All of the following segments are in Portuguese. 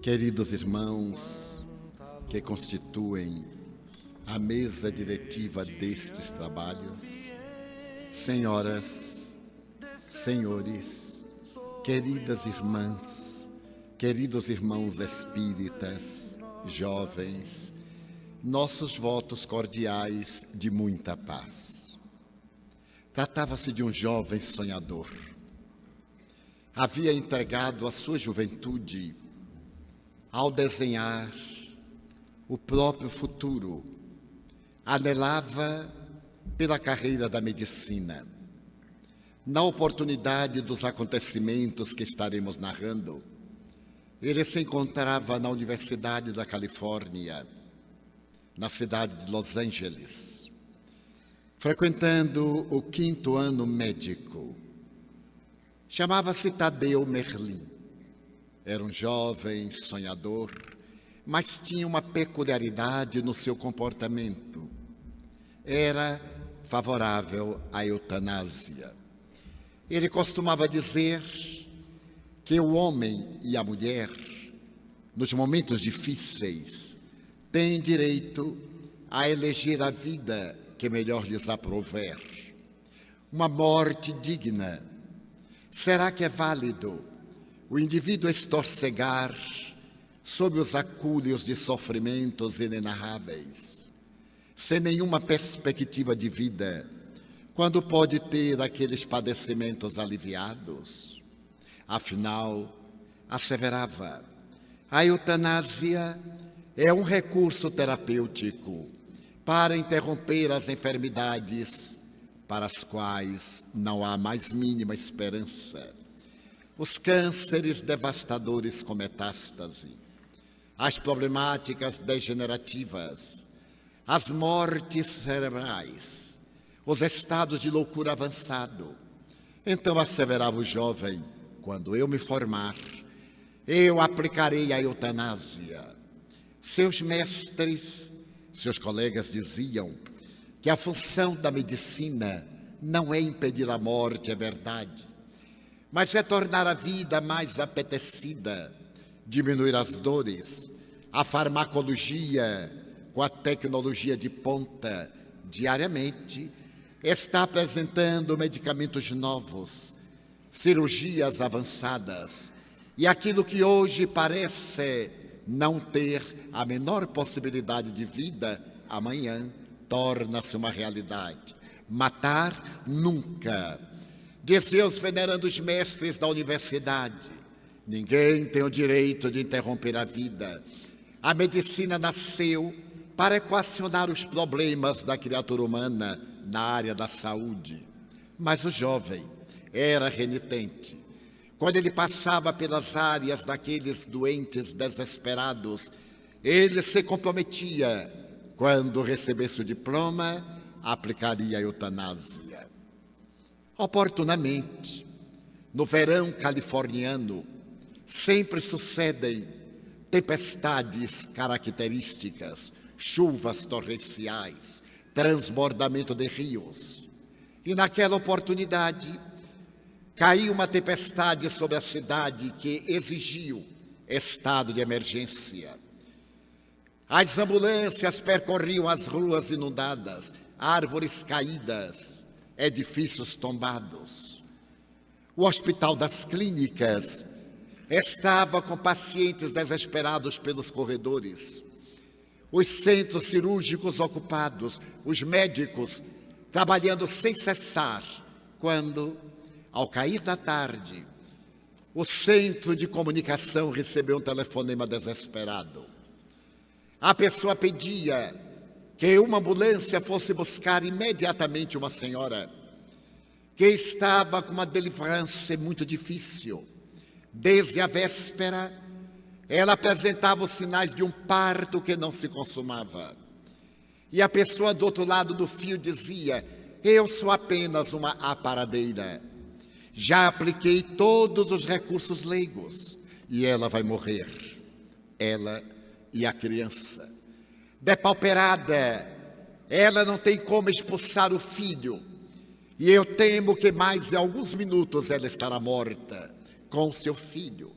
Queridos irmãos que constituem a mesa diretiva destes trabalhos, senhoras, senhores, queridas irmãs, queridos irmãos espíritas, jovens, nossos votos cordiais de muita paz. Tratava-se de um jovem sonhador. Havia entregado a sua juventude ao desenhar o próprio futuro. Anelava pela carreira da medicina. Na oportunidade dos acontecimentos que estaremos narrando, ele se encontrava na Universidade da Califórnia, na cidade de Los Angeles, frequentando o 5º ano médico. Chamava-se Tadeu Merlin. Era um jovem sonhador, mas tinha uma peculiaridade no seu comportamento. Era favorável à eutanásia. Ele costumava dizer que o homem e a mulher, nos momentos difíceis, têm direito a eleger a vida que melhor lhes aprouver. Uma morte digna. Será que é válido o indivíduo estorcegar sob os acúlios de sofrimentos inenarráveis, sem nenhuma perspectiva de vida, quando pode ter aqueles padecimentos aliviados? Afinal, asseverava, a eutanásia é um recurso terapêutico para interromper as enfermidades para as quais não há mais mínima esperança. Os cânceres devastadores com metástase, as problemáticas degenerativas, as mortes cerebrais, os estados de loucura avançado. Então asseverava o jovem, quando eu me formar, eu aplicarei a eutanásia. Seus mestres, seus colegas diziam que a função da medicina não é impedir a morte, é verdade, mas é tornar a vida mais apetecida, diminuir as dores. A farmacologia, com a tecnologia de ponta, diariamente, está apresentando medicamentos novos, cirurgias avançadas, e aquilo que hoje parece não ter a menor possibilidade de vida, amanhã torna-se uma realidade. Matar nunca. Diziam os venerandos mestres da universidade, ninguém tem o direito de interromper a vida. A medicina nasceu para equacionar os problemas da criatura humana na área da saúde. Mas o jovem era renitente. Quando ele passava pelas áreas daqueles doentes desesperados, ele se comprometia, quando recebesse o diploma, aplicaria a eutanásia. Oportunamente, no verão californiano, sempre sucedem tempestades características, chuvas torrenciais, transbordamento de rios. E naquela oportunidade, caiu uma tempestade sobre a cidade que exigiu estado de emergência. As ambulâncias percorriam as ruas inundadas, árvores caídas, edifícios tombados. O Hospital das Clínicas estava com pacientes desesperados pelos corredores. Os centros cirúrgicos ocupados, os médicos trabalhando sem cessar, quando, ao cair da tarde, o centro de comunicação recebeu um telefonema desesperado. A pessoa pedia que uma ambulância fosse buscar imediatamente uma senhora que estava com uma deliverance muito difícil. Desde a véspera, ela apresentava os sinais de um parto que não se consumava. E a pessoa do outro lado do fio dizia, eu sou apenas uma aparadeira. Já apliquei todos os recursos leigos e ela vai morrer. Ela e a criança. Depauperada, ela não tem como expulsar o filho. E eu temo que mais em alguns minutos ela estará morta com seu filho.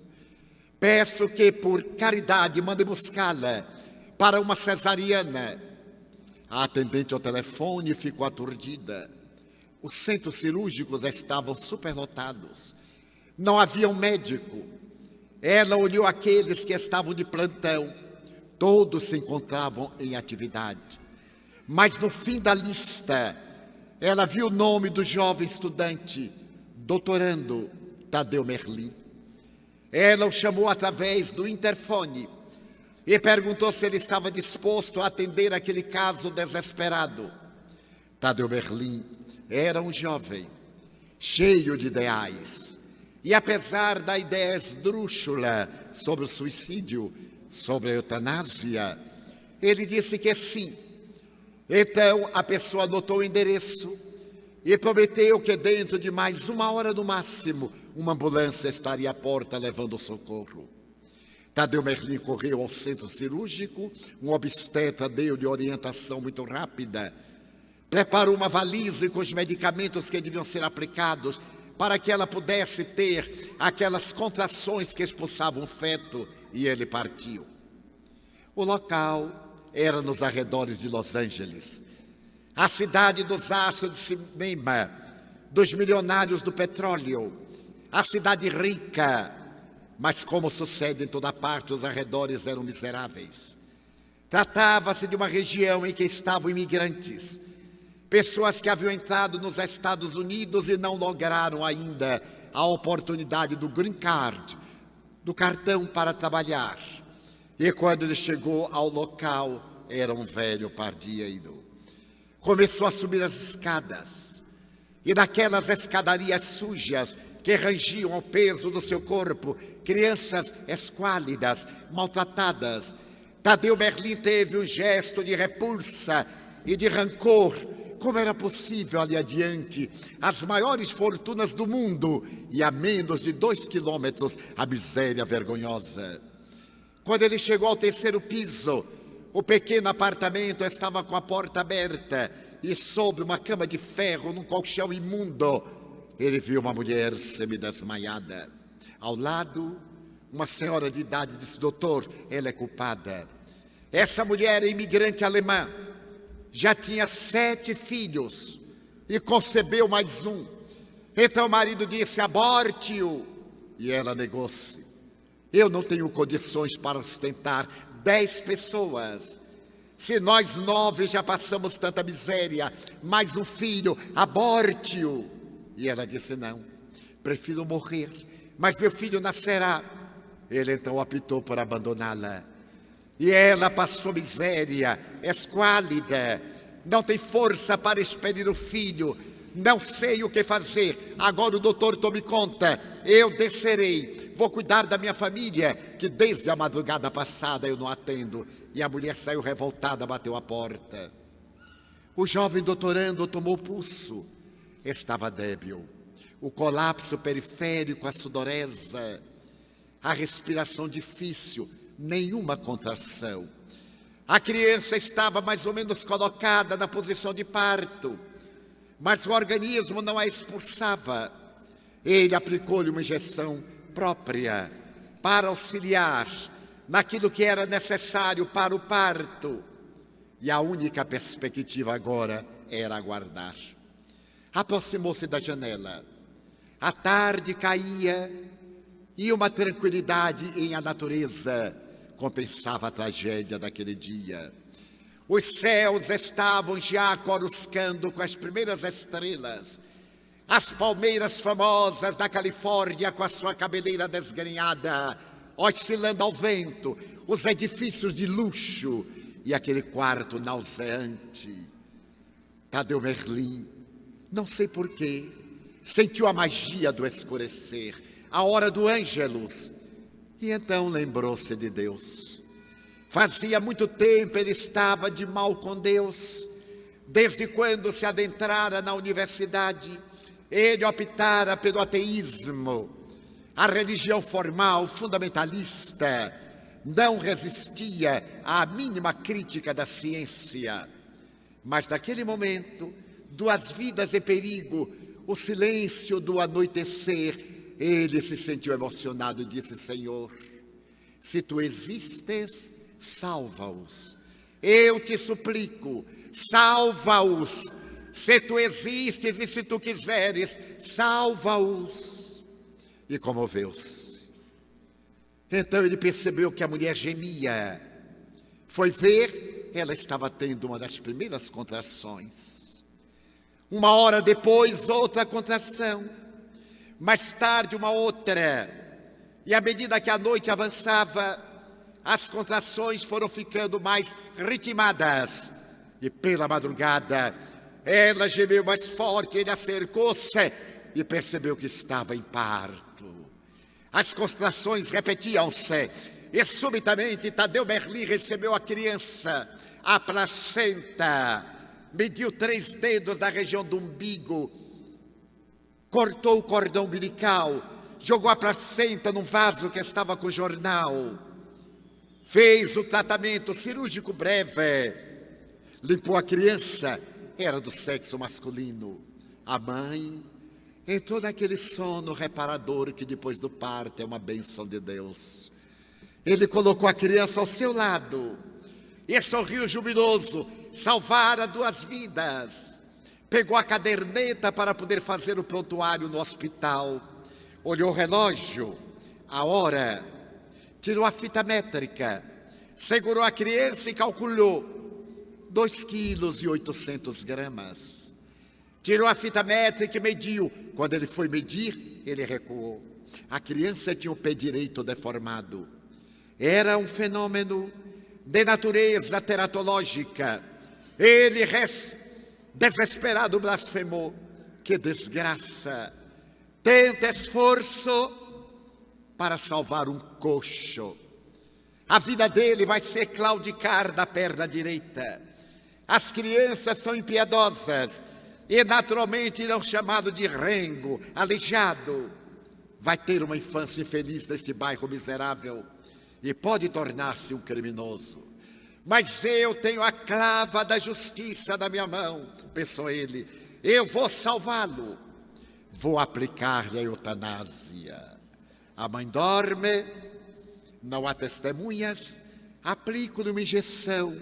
Peço que, por caridade, mande buscá-la para uma cesariana. A atendente ao telefone ficou aturdida. Os centros cirúrgicos estavam superlotados. Não havia um médico. Ela olhou aqueles que estavam de plantão. Todos se encontravam em atividade. Mas no fim da lista, ela viu o nome do jovem estudante, doutorando Tadeu Merlin. Ela o chamou através do interfone e perguntou se ele estava disposto a atender aquele caso desesperado. Tadeu Merlin era um jovem, cheio de ideais. E apesar da ideia esdrúxula sobre o suicídio, sobre a eutanásia, ele disse que sim. Então a pessoa anotou o endereço e prometeu que dentro de mais 1 hora no máximo, uma ambulância estaria à porta levando socorro. Tadeu Merlin correu ao centro cirúrgico, um obstetra deu-lhe orientação muito rápida, preparou uma valise com os medicamentos que deviam ser aplicados para que ela pudesse ter aquelas contrações que expulsavam o feto, e ele partiu. O local era nos arredores de Los Angeles, a cidade dos astros de cinema, dos milionários do petróleo, a cidade rica, mas como sucede em toda parte, os arredores eram miseráveis. Tratava-se de uma região em que estavam imigrantes, pessoas que haviam entrado nos Estados Unidos e não lograram ainda a oportunidade do green card, do cartão para trabalhar. E quando ele chegou ao local, era um velho pardieiro. Começou a subir as escadas, e naquelas escadarias sujas que rangiam ao peso do seu corpo, crianças esquálidas, maltratadas, Tadeu Merlin teve um gesto de repulsa e de rancor. Como era possível ali adiante as maiores fortunas do mundo e a menos de 2 quilômetros a miséria vergonhosa? Quando ele chegou ao 3º piso, o pequeno apartamento estava com a porta aberta e sob uma cama de ferro, num colchão imundo, ele viu uma mulher semidesmaiada. Ao lado, uma senhora de idade disse: doutor, ela é culpada. Essa mulher é imigrante alemã. Já tinha 7 filhos e concebeu mais um. Então o marido disse: aborte-o. E ela negou-se. Eu não tenho condições para sustentar 10 pessoas. Se nós 9 já passamos tanta miséria, mais um filho, aborte-o. E ela disse: não, prefiro morrer, mas meu filho nascerá. Ele então optou por abandoná-la. E ela passou miséria, esquálida, não tem força para expelir o filho. Não sei o que fazer, agora o doutor tome conta, eu descerei, vou cuidar da minha família, que desde a madrugada passada eu não atendo. E a mulher saiu revoltada, bateu a porta. O jovem doutorando tomou pulso, estava débil, o colapso periférico, a sudorese, a respiração difícil, nenhuma contração. A criança estava mais ou menos colocada na posição de parto, mas o organismo não a expulsava. Ele aplicou-lhe uma injeção própria para auxiliar naquilo que era necessário para o parto. E a única perspectiva agora era aguardar. Aproximou-se da janela. A tarde caía e uma tranquilidade em a natureza compensava a tragédia daquele dia. Os céus estavam já coruscando com as primeiras estrelas. As palmeiras famosas da Califórnia com a sua cabeleira desgrenhada, oscilando ao vento, os edifícios de luxo e aquele quarto nauseante. Tadeu Merlin, não sei porquê, sentiu a magia do escurecer, a hora do ângelus, e então lembrou-se de Deus. Fazia muito tempo ele estava de mal com Deus. Desde quando se adentrara na universidade, ele optara pelo ateísmo. A religião formal, fundamentalista, não resistia à mínima crítica da ciência. Mas naquele momento, 2 vidas em perigo, o silêncio do anoitecer, ele se sentiu emocionado e disse: Senhor, Se tu existes, salva-os. Eu te suplico, salva-os. Se tu existes e se tu quiseres, salva-os. E comoveu-se. Então ele percebeu que a mulher gemia. Foi ver, ela estava tendo uma das primeiras contrações. Uma hora depois, outra contração. Mais tarde, uma outra. E à medida que a noite avançava, as contrações foram ficando mais ritmadas. E pela madrugada, ela gemeu mais forte, ele acercou-se e percebeu que estava em parto. As contrações repetiam-se e subitamente Tadeu Merlin recebeu a criança, a placenta. Mediu 3 dedos na região do umbigo, cortou o cordão umbilical, jogou a placenta num vaso que estava com jornal, fez o tratamento cirúrgico breve, limpou a criança, era do sexo masculino. A mãe entrou naquele sono reparador que depois do parto é uma bênção de Deus. Ele colocou a criança ao seu lado e sorriu jubiloso, salvara 2 vidas. Pegou a caderneta para poder fazer o prontuário no hospital. Olhou o relógio, a hora, tirou a fita métrica, segurou a criança e calculou 2,8 kg. Tirou a fita métrica e mediu. Quando ele foi medir, ele recuou. A criança tinha o pé direito deformado. Era um fenômeno de natureza teratológica. Ele, desesperado, blasfemou: que desgraça! Tenta esforço para salvar um coxo. A vida dele vai ser claudicar da perna direita. As crianças são impiedosas e naturalmente irão chamado de rengo, aleijado. Vai ter uma infância infeliz neste bairro miserável e pode tornar-se um criminoso. Mas eu tenho a clava da justiça na minha mão, pensou ele. Eu vou salvá-lo. Vou aplicar-lhe a eutanásia. A mãe dorme, não há testemunhas, aplico-lhe uma injeção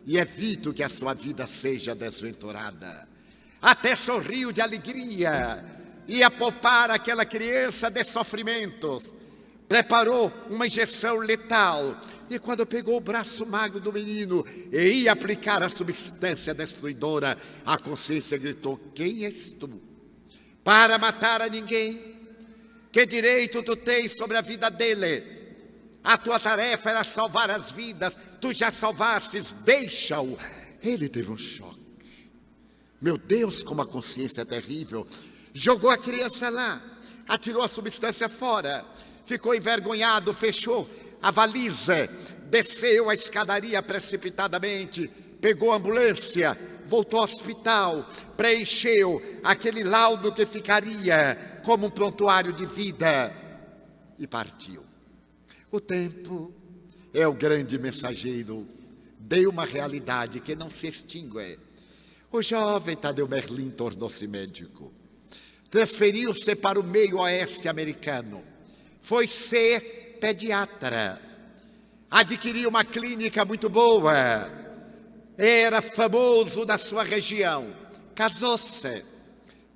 e evito que a sua vida seja desventurada. Até sorriu de alegria, ia poupar aquela criança de sofrimentos. Preparou uma injeção letal e quando pegou o braço magro do menino e ia aplicar a substância destruidora, a consciência gritou: quem és tu para matar a ninguém? Que direito tu tens sobre a vida dele? A tua tarefa era salvar as vidas, tu já salvastes, deixa-o. Ele teve um choque. Meu Deus, como a consciência é terrível. Jogou a criança lá, atirou a substância fora, ficou envergonhado, fechou a valisa, desceu a escadaria precipitadamente, pegou a ambulância, voltou ao hospital, preencheu aquele laudo que ficaria como um prontuário de vida e partiu. O tempo é o grande mensageiro de uma realidade que não se extingue. O jovem Tadeu Merlin tornou-se médico. Transferiu-se para o meio oeste americano. Foi ser pediatra. Adquiriu uma clínica muito boa. Era famoso na sua região. Casou-se.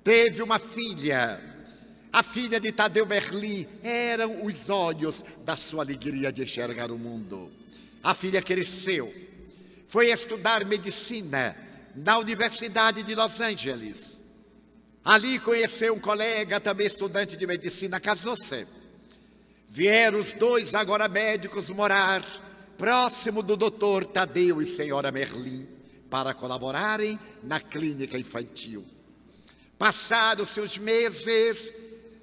Teve uma filha. A filha de Tadeu Merlin eram os olhos da sua alegria de enxergar o mundo. A filha cresceu. Foi estudar medicina na Universidade de Los Angeles. Ali conheceu um colega, também estudante de medicina, casou-se. Vieram os 2, agora médicos, morar próximo do doutor Tadeu e senhora Merlin, para colaborarem na clínica infantil. Passaram-se os meses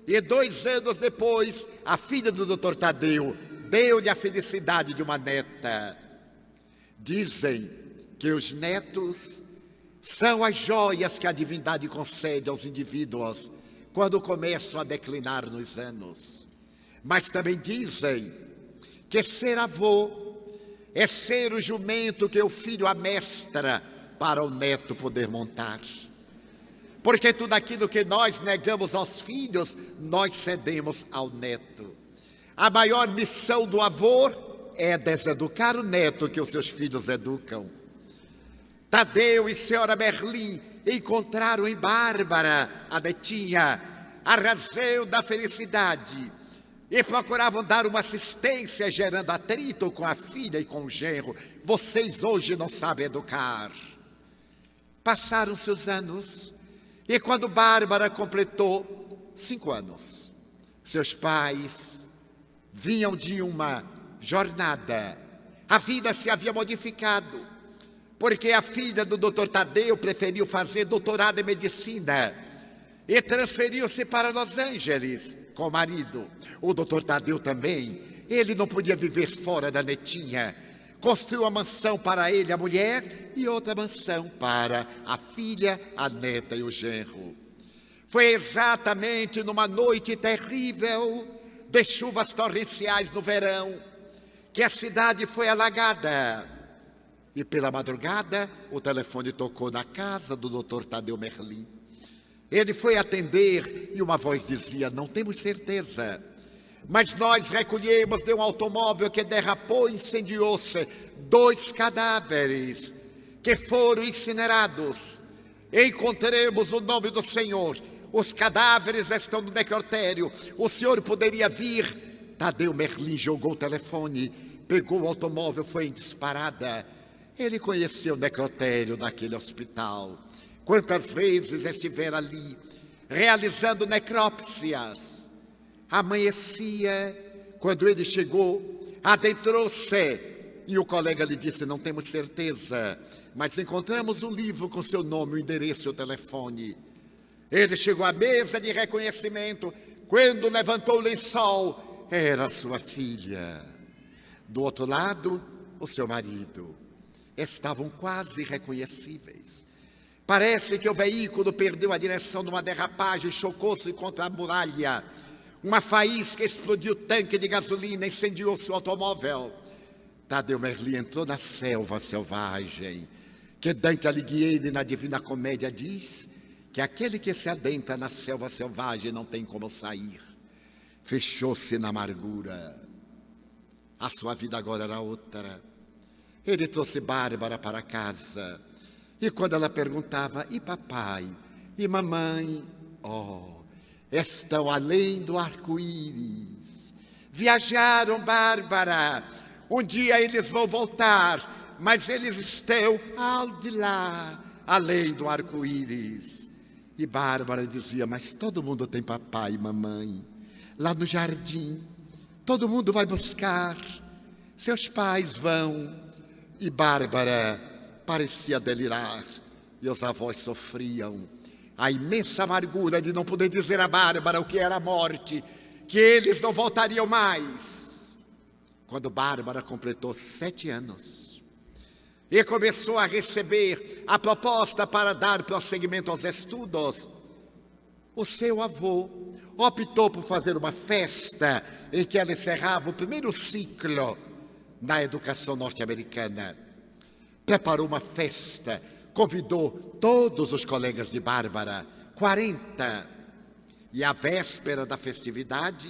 e 2 anos depois, a filha do doutor Tadeu deu-lhe a felicidade de uma neta. Dizem que os netos são as joias que a divindade concede aos indivíduos quando começam a declinar nos anos. Mas também dizem que ser avô é ser o jumento que o filho amestra para o neto poder montar. Porque tudo aquilo que nós negamos aos filhos, nós cedemos ao neto. A maior missão do avô é deseducar o neto que os seus filhos educam. Tadeu e senhora Merlin encontraram em Bárbara, a netinha, a razão da felicidade e procuravam dar uma assistência, gerando atrito com a filha e com o genro. Vocês hoje não sabem educar. Passaram-se os anos e quando Bárbara completou 5 anos, seus pais vinham de uma jornada. A vida se havia modificado, porque a filha do Dr. Tadeu preferiu fazer doutorado em medicina e transferiu-se para Los Angeles com o marido. O Dr. Tadeu também, ele não podia viver fora da netinha. Construiu uma mansão para ele, a mulher, e outra mansão para a filha, a neta e o genro. Foi exatamente numa noite terrível de chuvas torrenciais no verão que a cidade foi alagada. E pela madrugada, o telefone tocou na casa do Dr. Tadeu Merlin. Ele foi atender e uma voz dizia: não temos certeza, mas nós recolhemos de um automóvel que derrapou e incendiou-se 2 cadáveres que foram incinerados. Encontremos o nome do Senhor. Os cadáveres estão no necrotério. O senhor poderia vir? Tadeu Merlin jogou o telefone, pegou o automóvel, foi em disparada. Ele conheceu o necrotério daquele hospital. Quantas vezes estivera ali, realizando necrópsias. Amanhecia, quando ele chegou, adentrou-se, e o colega lhe disse: não temos certeza, mas encontramos um livro com seu nome, o endereço e o telefone. Ele chegou à mesa de reconhecimento. Quando levantou o lençol, era sua filha. Do outro lado, o seu marido. Estavam quase irreconhecíveis. Parece que o veículo perdeu a direção numa derrapagem e chocou-se contra a muralha. Uma faísca explodiu o tanque de gasolina e incendiou-se o automóvel. Tadeu Merlin entrou na selva selvagem, que Dante Alighieri, na Divina Comédia, diz que aquele que se adentra na selva selvagem não tem como sair. Fechou-se na amargura. A sua vida agora era outra. Ele trouxe Bárbara para casa. E quando ela perguntava: e papai? E mamãe? Oh, estão além do arco-íris. Viajaram, Bárbara. Um dia eles vão voltar, mas eles estão ao de lá, além do arco-íris. E Bárbara dizia: mas todo mundo tem papai e mamãe. Lá no jardim, todo mundo vai buscar. Seus pais vão. E Bárbara parecia delirar, e os avós sofriam a imensa amargura de não poder dizer a Bárbara o que era a morte, que eles não voltariam mais. Quando Bárbara completou 7 anos e começou a receber a proposta para dar prosseguimento aos estudos, o seu avô optou por fazer uma festa em que ela encerrava o primeiro ciclo na educação norte-americana. Preparou uma festa, convidou todos os colegas de Bárbara, 40. E à véspera da festividade,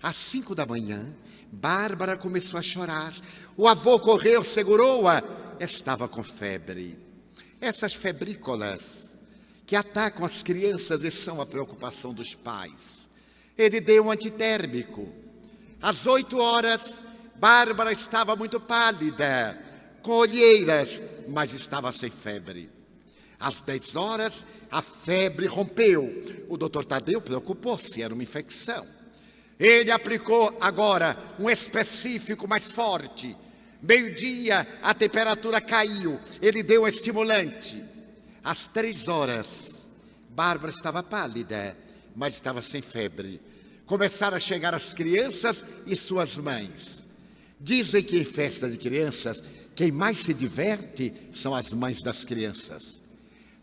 às 5 da manhã, Bárbara começou a chorar. O avô correu, segurou-a. Estava com febre. Essas febrícolas que atacam as crianças e são a preocupação dos pais. Ele deu um antitérmico. Às 8 horas, Bárbara estava muito pálida, com olheiras, mas estava sem febre. Às 10 horas, a febre rompeu. O Dr. Tadeu preocupou-se, era uma infecção. Ele aplicou agora um específico mais forte. Meio-dia, a temperatura caiu. Ele deu um estimulante. Às 3 horas, Bárbara estava pálida, mas estava sem febre. Começaram a chegar as crianças e suas mães. Dizem que em festa de crianças, quem mais se diverte são as mães das crianças.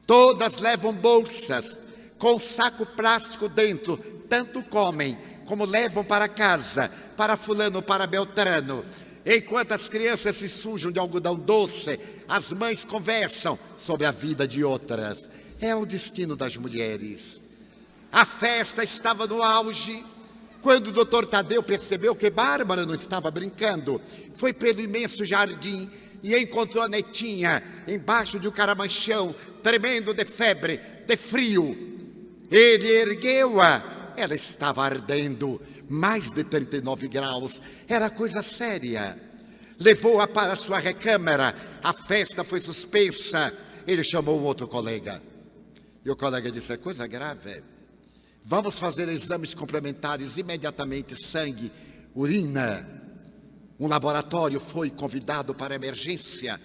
Todas levam bolsas com saco plástico dentro, tanto comem como levam para casa, para fulano, para beltrano. Enquanto as crianças se sujam de algodão doce, as mães conversam sobre a vida de outras. É o destino das mulheres. A festa estava no auge. Quando o doutor Tadeu percebeu que Bárbara não estava brincando, foi pelo imenso jardim e encontrou a netinha embaixo de um caramanchão, tremendo de febre, de frio. Ele ergueu-a. Ela estava ardendo, mais de 39 graus. Era coisa séria. Levou-a para sua recâmara. A festa foi suspensa. Ele chamou um outro colega. E o colega disse: é coisa grave. Vamos fazer exames complementares imediatamente, sangue, urina. Um laboratório foi convidado para a emergência.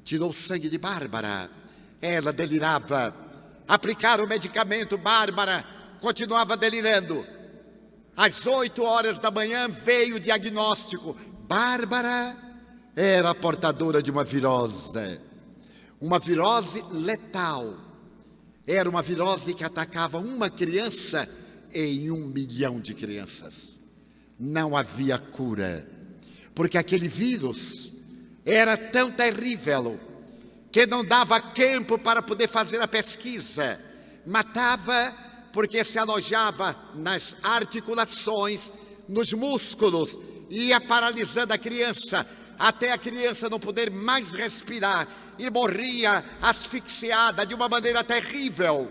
Tirou o sangue de Bárbara. Ela delirava. Aplicaram o medicamento, Bárbara continuava delirando. Às 8 horas da manhã veio o diagnóstico. Bárbara era portadora de uma virose letal. Era uma virose que atacava uma criança em 1 milhão de crianças. Não havia cura, porque aquele vírus era tão terrível que não dava campo para poder fazer a pesquisa. Matava porque se alojava nas articulações, nos músculos, ia paralisando a criança, até a criança não poder mais respirar e morria asfixiada de uma maneira terrível.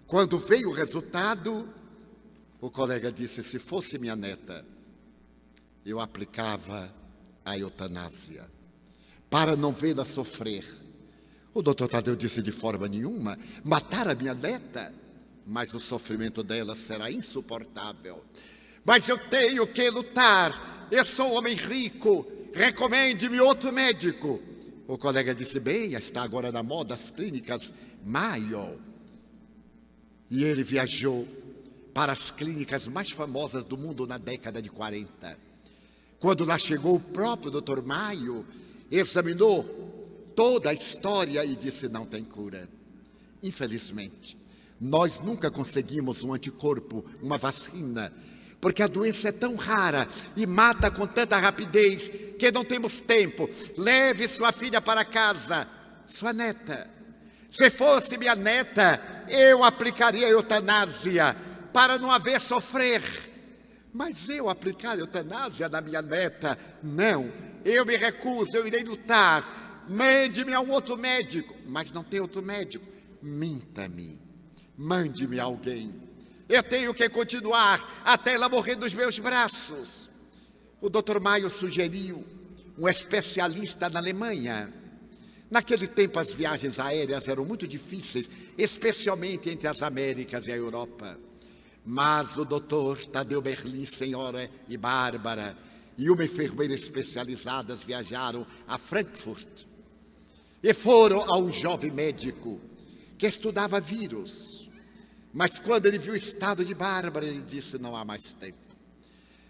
Quando veio o resultado, o colega disse: se fosse minha neta, eu aplicava a eutanásia, para não vê-la sofrer. O doutor Tadeu disse: de forma nenhuma, matar a minha neta, mas o sofrimento dela será insuportável. Mas eu tenho que lutar, eu sou um homem rico, recomende-me outro médico. O colega disse: bem, está agora na moda as clínicas Mayo. E ele viajou para as clínicas mais famosas do mundo na década de 40. Quando lá chegou, o próprio Dr. Mayo examinou toda a história e disse: não tem cura. Infelizmente, nós nunca conseguimos um anticorpo, uma vacina, porque a doença é tão rara e mata com tanta rapidez que não temos tempo. Leve sua filha para casa, sua neta. Se fosse minha neta, eu aplicaria a eutanásia para não haver sofrer. Mas eu aplicar a eutanásia na minha neta? Não, eu me recuso, eu irei lutar. Mande-me a um outro médico. Mas não tem outro médico. Minta-me, mande-me a alguém. Eu tenho que continuar até ela morrer dos meus braços. O Dr. Mayo sugeriu um especialista na Alemanha. Naquele tempo as viagens aéreas eram muito difíceis, especialmente entre as Américas e a Europa. Mas o Dr. Tadeu Merlin, senhora e Bárbara, e uma enfermeira especializadas viajaram a Frankfurt. E foram a um jovem médico que estudava vírus. Mas quando ele viu o estado de Bárbara, ele disse: não há mais tempo.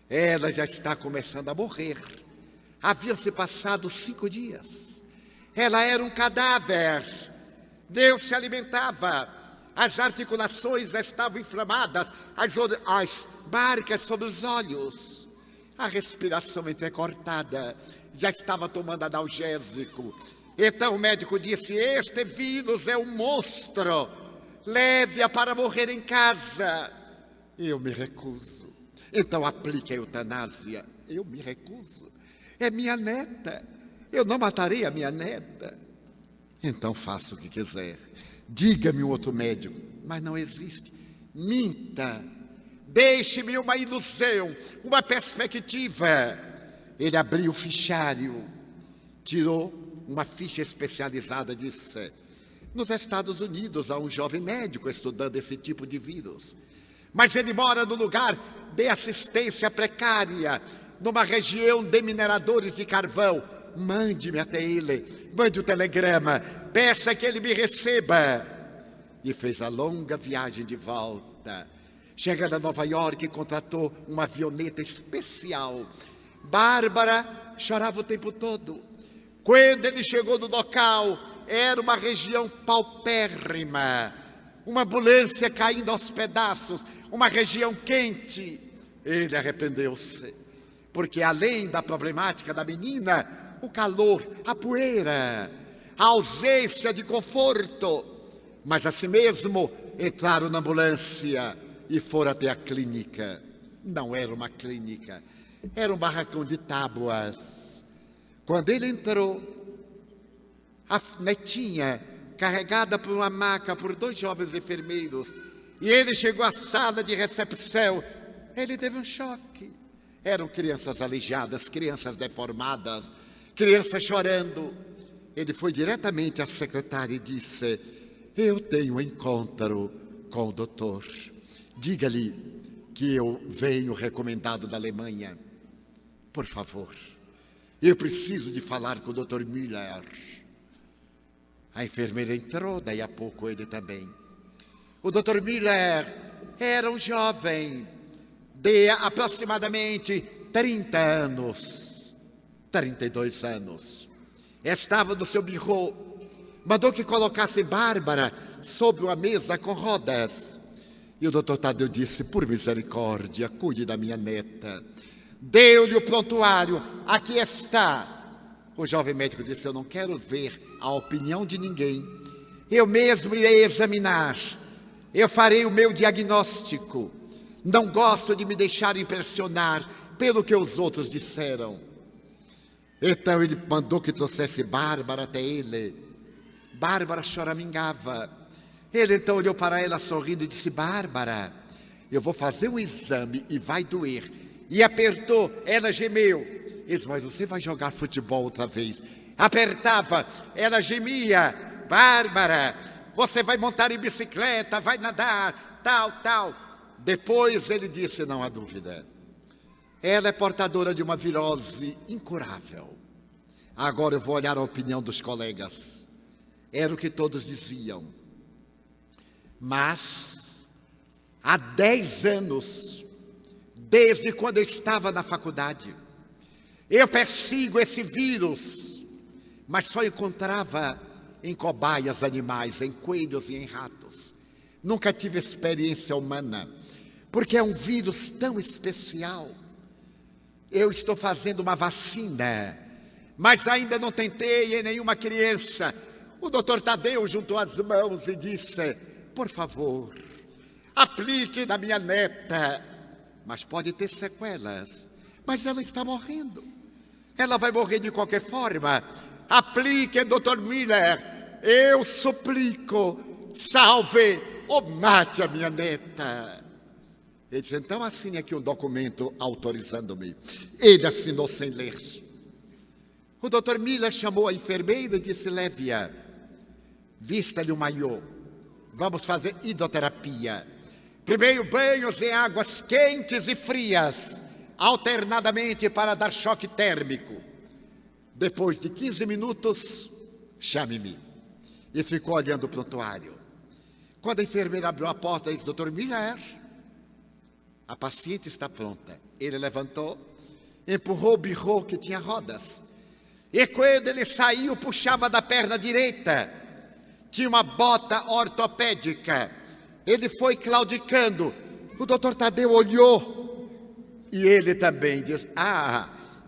Ela já está começando a morrer. Haviam-se passado 5 dias. Ela era um cadáver. Deus se alimentava. As articulações já estavam inflamadas. As marcas sobre os olhos. A respiração entrecortada. Já estava tomando analgésico. Então o médico disse: este vírus é um monstro. Leve-a para morrer em casa. Eu me recuso. Então aplique a eutanásia. Eu me recuso. É minha neta. Eu não matarei a minha neta. Então faça o que quiser. Diga-me um outro médico. Mas não existe. Minta. Deixe-me uma ilusão, uma perspectiva. Ele abriu o fichário, tirou uma ficha especializada e disse: nos Estados Unidos há um jovem médico estudando esse tipo de vírus, mas ele mora no lugar de assistência precária, numa região de mineradores de carvão. Mande-me até ele, mande o telegrama, peça que ele me receba. E fez a longa viagem de volta. Chegando a Nova York, contratou uma avioneta especial. Bárbara chorava o tempo todo. Quando ele chegou no local, era uma região paupérrima, uma ambulância caindo aos pedaços, uma região quente. Ele arrependeu-se, porque além da problemática da menina, o calor, a poeira, a ausência de conforto. Mas assim mesmo entraram na ambulância e foram até a clínica. Não era uma clínica, era um barracão de tábuas. Quando ele entrou, a netinha, carregada por uma maca por 2 jovens enfermeiros, e ele chegou à sala de recepção, ele teve um choque. Eram crianças aleijadas, crianças deformadas, crianças chorando. Ele foi diretamente à secretária e disse: eu tenho um encontro com o doutor. Diga-lhe que eu venho recomendado da Alemanha. Por favor, eu preciso de falar com o doutor Müller. A enfermeira entrou, daí a pouco ele também. O doutor Müller era um jovem de aproximadamente 30 anos, 32 anos. Estava no seu birô, mandou que colocasse Bárbara sobre uma mesa com rodas. E o doutor Tadeu disse: por misericórdia, cuide da minha neta. Deu-lhe o prontuário, aqui está. O jovem médico disse: eu não quero ver a opinião de ninguém. Eu mesmo irei examinar. Eu farei o meu diagnóstico. Não gosto de me deixar impressionar pelo que os outros disseram. Então ele mandou que trouxesse Bárbara até ele. Bárbara choramingava. Ele então olhou para ela sorrindo e disse: Bárbara, eu vou fazer um exame e vai doer. E apertou, ela gemeu. Ele disse: mas você vai jogar futebol outra vez. Apertava, ela gemia: Bárbara, você vai montar em bicicleta, vai nadar, tal. Depois ele disse: não há dúvida, ela é portadora de uma virose incurável. Agora eu vou olhar a opinião dos colegas. Era o que todos diziam. Mas, há 10 anos, desde quando eu estava na faculdade, eu persigo esse vírus, mas só encontrava em cobaias animais, em coelhos e em ratos. Nunca tive experiência humana, porque é um vírus tão especial. Eu estou fazendo uma vacina, mas ainda não tentei em nenhuma criança. O doutor Tadeu juntou as mãos e disse: por favor, aplique na minha neta. Mas pode ter sequelas. Mas ela está morrendo. Ela vai morrer de qualquer forma. Aplique, doutor Müller. Eu suplico, salve ou mate a minha neta. Ele disse: então assine aqui um documento autorizando-me. Ele assinou sem ler. O doutor Müller chamou a enfermeira e disse: leve-a, vista-lhe o maiô. Vamos fazer hidroterapia. Primeiro banhos em águas quentes e frias, alternadamente para dar choque térmico. Depois de 15 minutos, chame-me. E ficou olhando o prontuário. Quando a enfermeira abriu a porta, disse: doutor Müller, a paciente está pronta. Ele levantou, empurrou o birô que tinha rodas. E quando ele saiu, puxava da perna direita. Tinha uma bota ortopédica. Ele foi claudicando. O doutor Tadeu olhou. E ele também disse: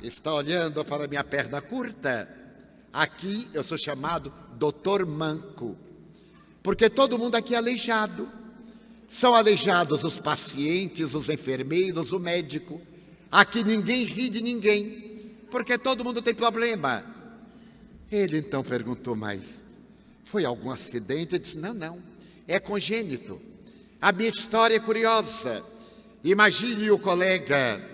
está olhando para minha perna curta? Aqui eu sou chamado doutor Manco. Porque todo mundo aqui é aleijado. São aleijados os pacientes, os enfermeiros, o médico. Aqui ninguém ri de ninguém, porque todo mundo tem problema. Ele então perguntou: mas foi algum acidente? Ele disse: não, é congênito. A minha história é curiosa. Imagine o colega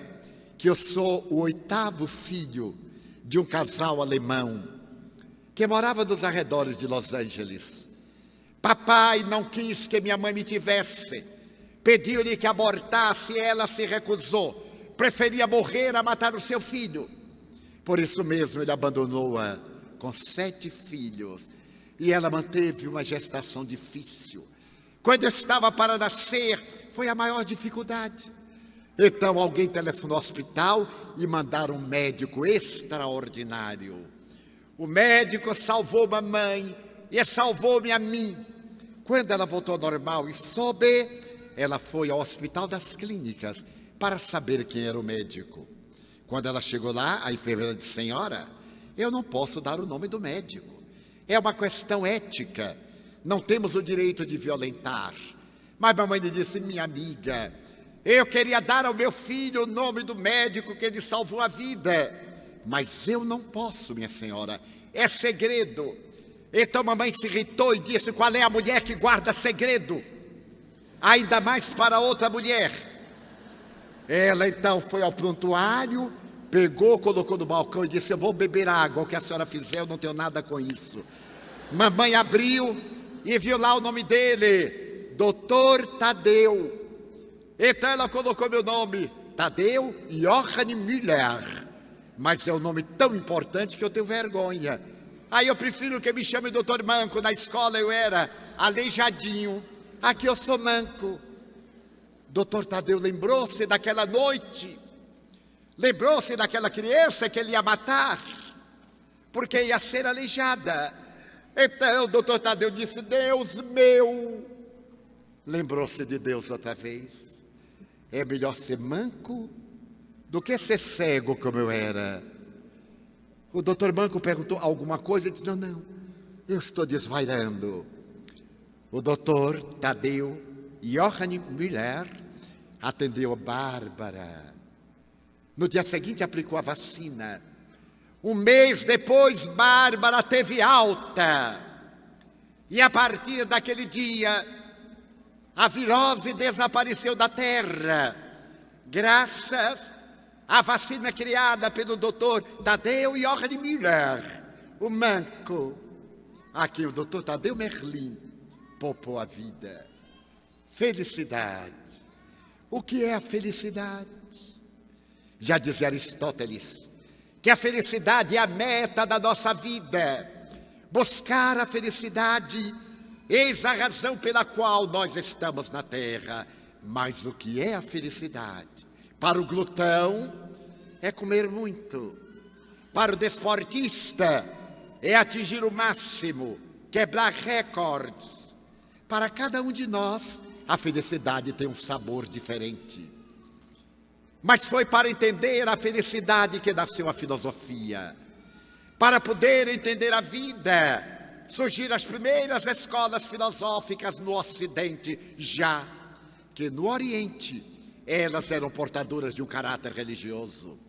que eu sou o 8º filho de um casal alemão que morava nos arredores de Los Angeles. Papai não quis que minha mãe me tivesse. Pediu-lhe que abortasse e ela se recusou. Preferia morrer a matar o seu filho. Por isso mesmo ele abandonou-a com 7 filhos. E ela manteve uma gestação difícil. Quando eu estava para nascer, foi a maior dificuldade. Então alguém telefonou ao hospital e mandaram um médico extraordinário. O médico salvou mamãe e salvou-me a mim. Quando ela voltou ao normal e soube, ela foi ao Hospital das Clínicas para saber quem era o médico. Quando ela chegou lá, a enfermeira disse: senhora, eu não posso dar o nome do médico. É uma questão ética. Não temos o direito de violentar. Mas mamãe lhe disse: minha amiga, Eu queria dar ao meu filho o nome do médico que lhe salvou a vida. Mas eu não posso, minha senhora. É segredo. Então mamãe se irritou e disse: qual é a mulher que guarda segredo? Ainda mais para outra mulher. Ela então foi ao prontuário, pegou, colocou no balcão e disse: eu vou beber água, o que a senhora fizer, eu não tenho nada com isso. Mamãe abriu e viu lá o nome dele, Dr. Tadeu. Então ela colocou meu nome, Tadeu Johann Müller. Mas é um nome tão importante que eu tenho vergonha. Aí eu prefiro que me chame Dr. Manco. Na escola eu era aleijadinho. Aqui eu sou manco. Dr. Tadeu lembrou-se daquela noite. Lembrou-se daquela criança que ele ia matar, porque ia ser aleijada. Então o Dr. Tadeu disse: Deus meu. Lembrou-se de Deus outra vez. É melhor ser manco do que ser cego como eu era. O doutor Manco perguntou alguma coisa e disse: não, eu estou desvairando. O doutor Tadeu Johann Müller atendeu a Bárbara. No dia seguinte aplicou a vacina. Um mês depois, Bárbara teve alta. E a partir daquele dia, a virose desapareceu da terra, graças à vacina criada pelo doutor Tadeu Johann Müller, o manco, a quem o doutor Tadeu Merlin poupou a vida. Felicidade. O que é a felicidade? Já dizia Aristóteles que a felicidade é a meta da nossa vida. Buscar a felicidade, eis a razão pela qual nós estamos na terra. Mas o que é a felicidade? Para o glutão, é comer muito. Para o desportista, é atingir o máximo, quebrar recordes. Para cada um de nós, a felicidade tem um sabor diferente. Mas foi para entender a felicidade que nasceu a filosofia. Para poder entender a vida, surgiram as primeiras escolas filosóficas no Ocidente, já que no Oriente elas eram portadoras de um caráter religioso.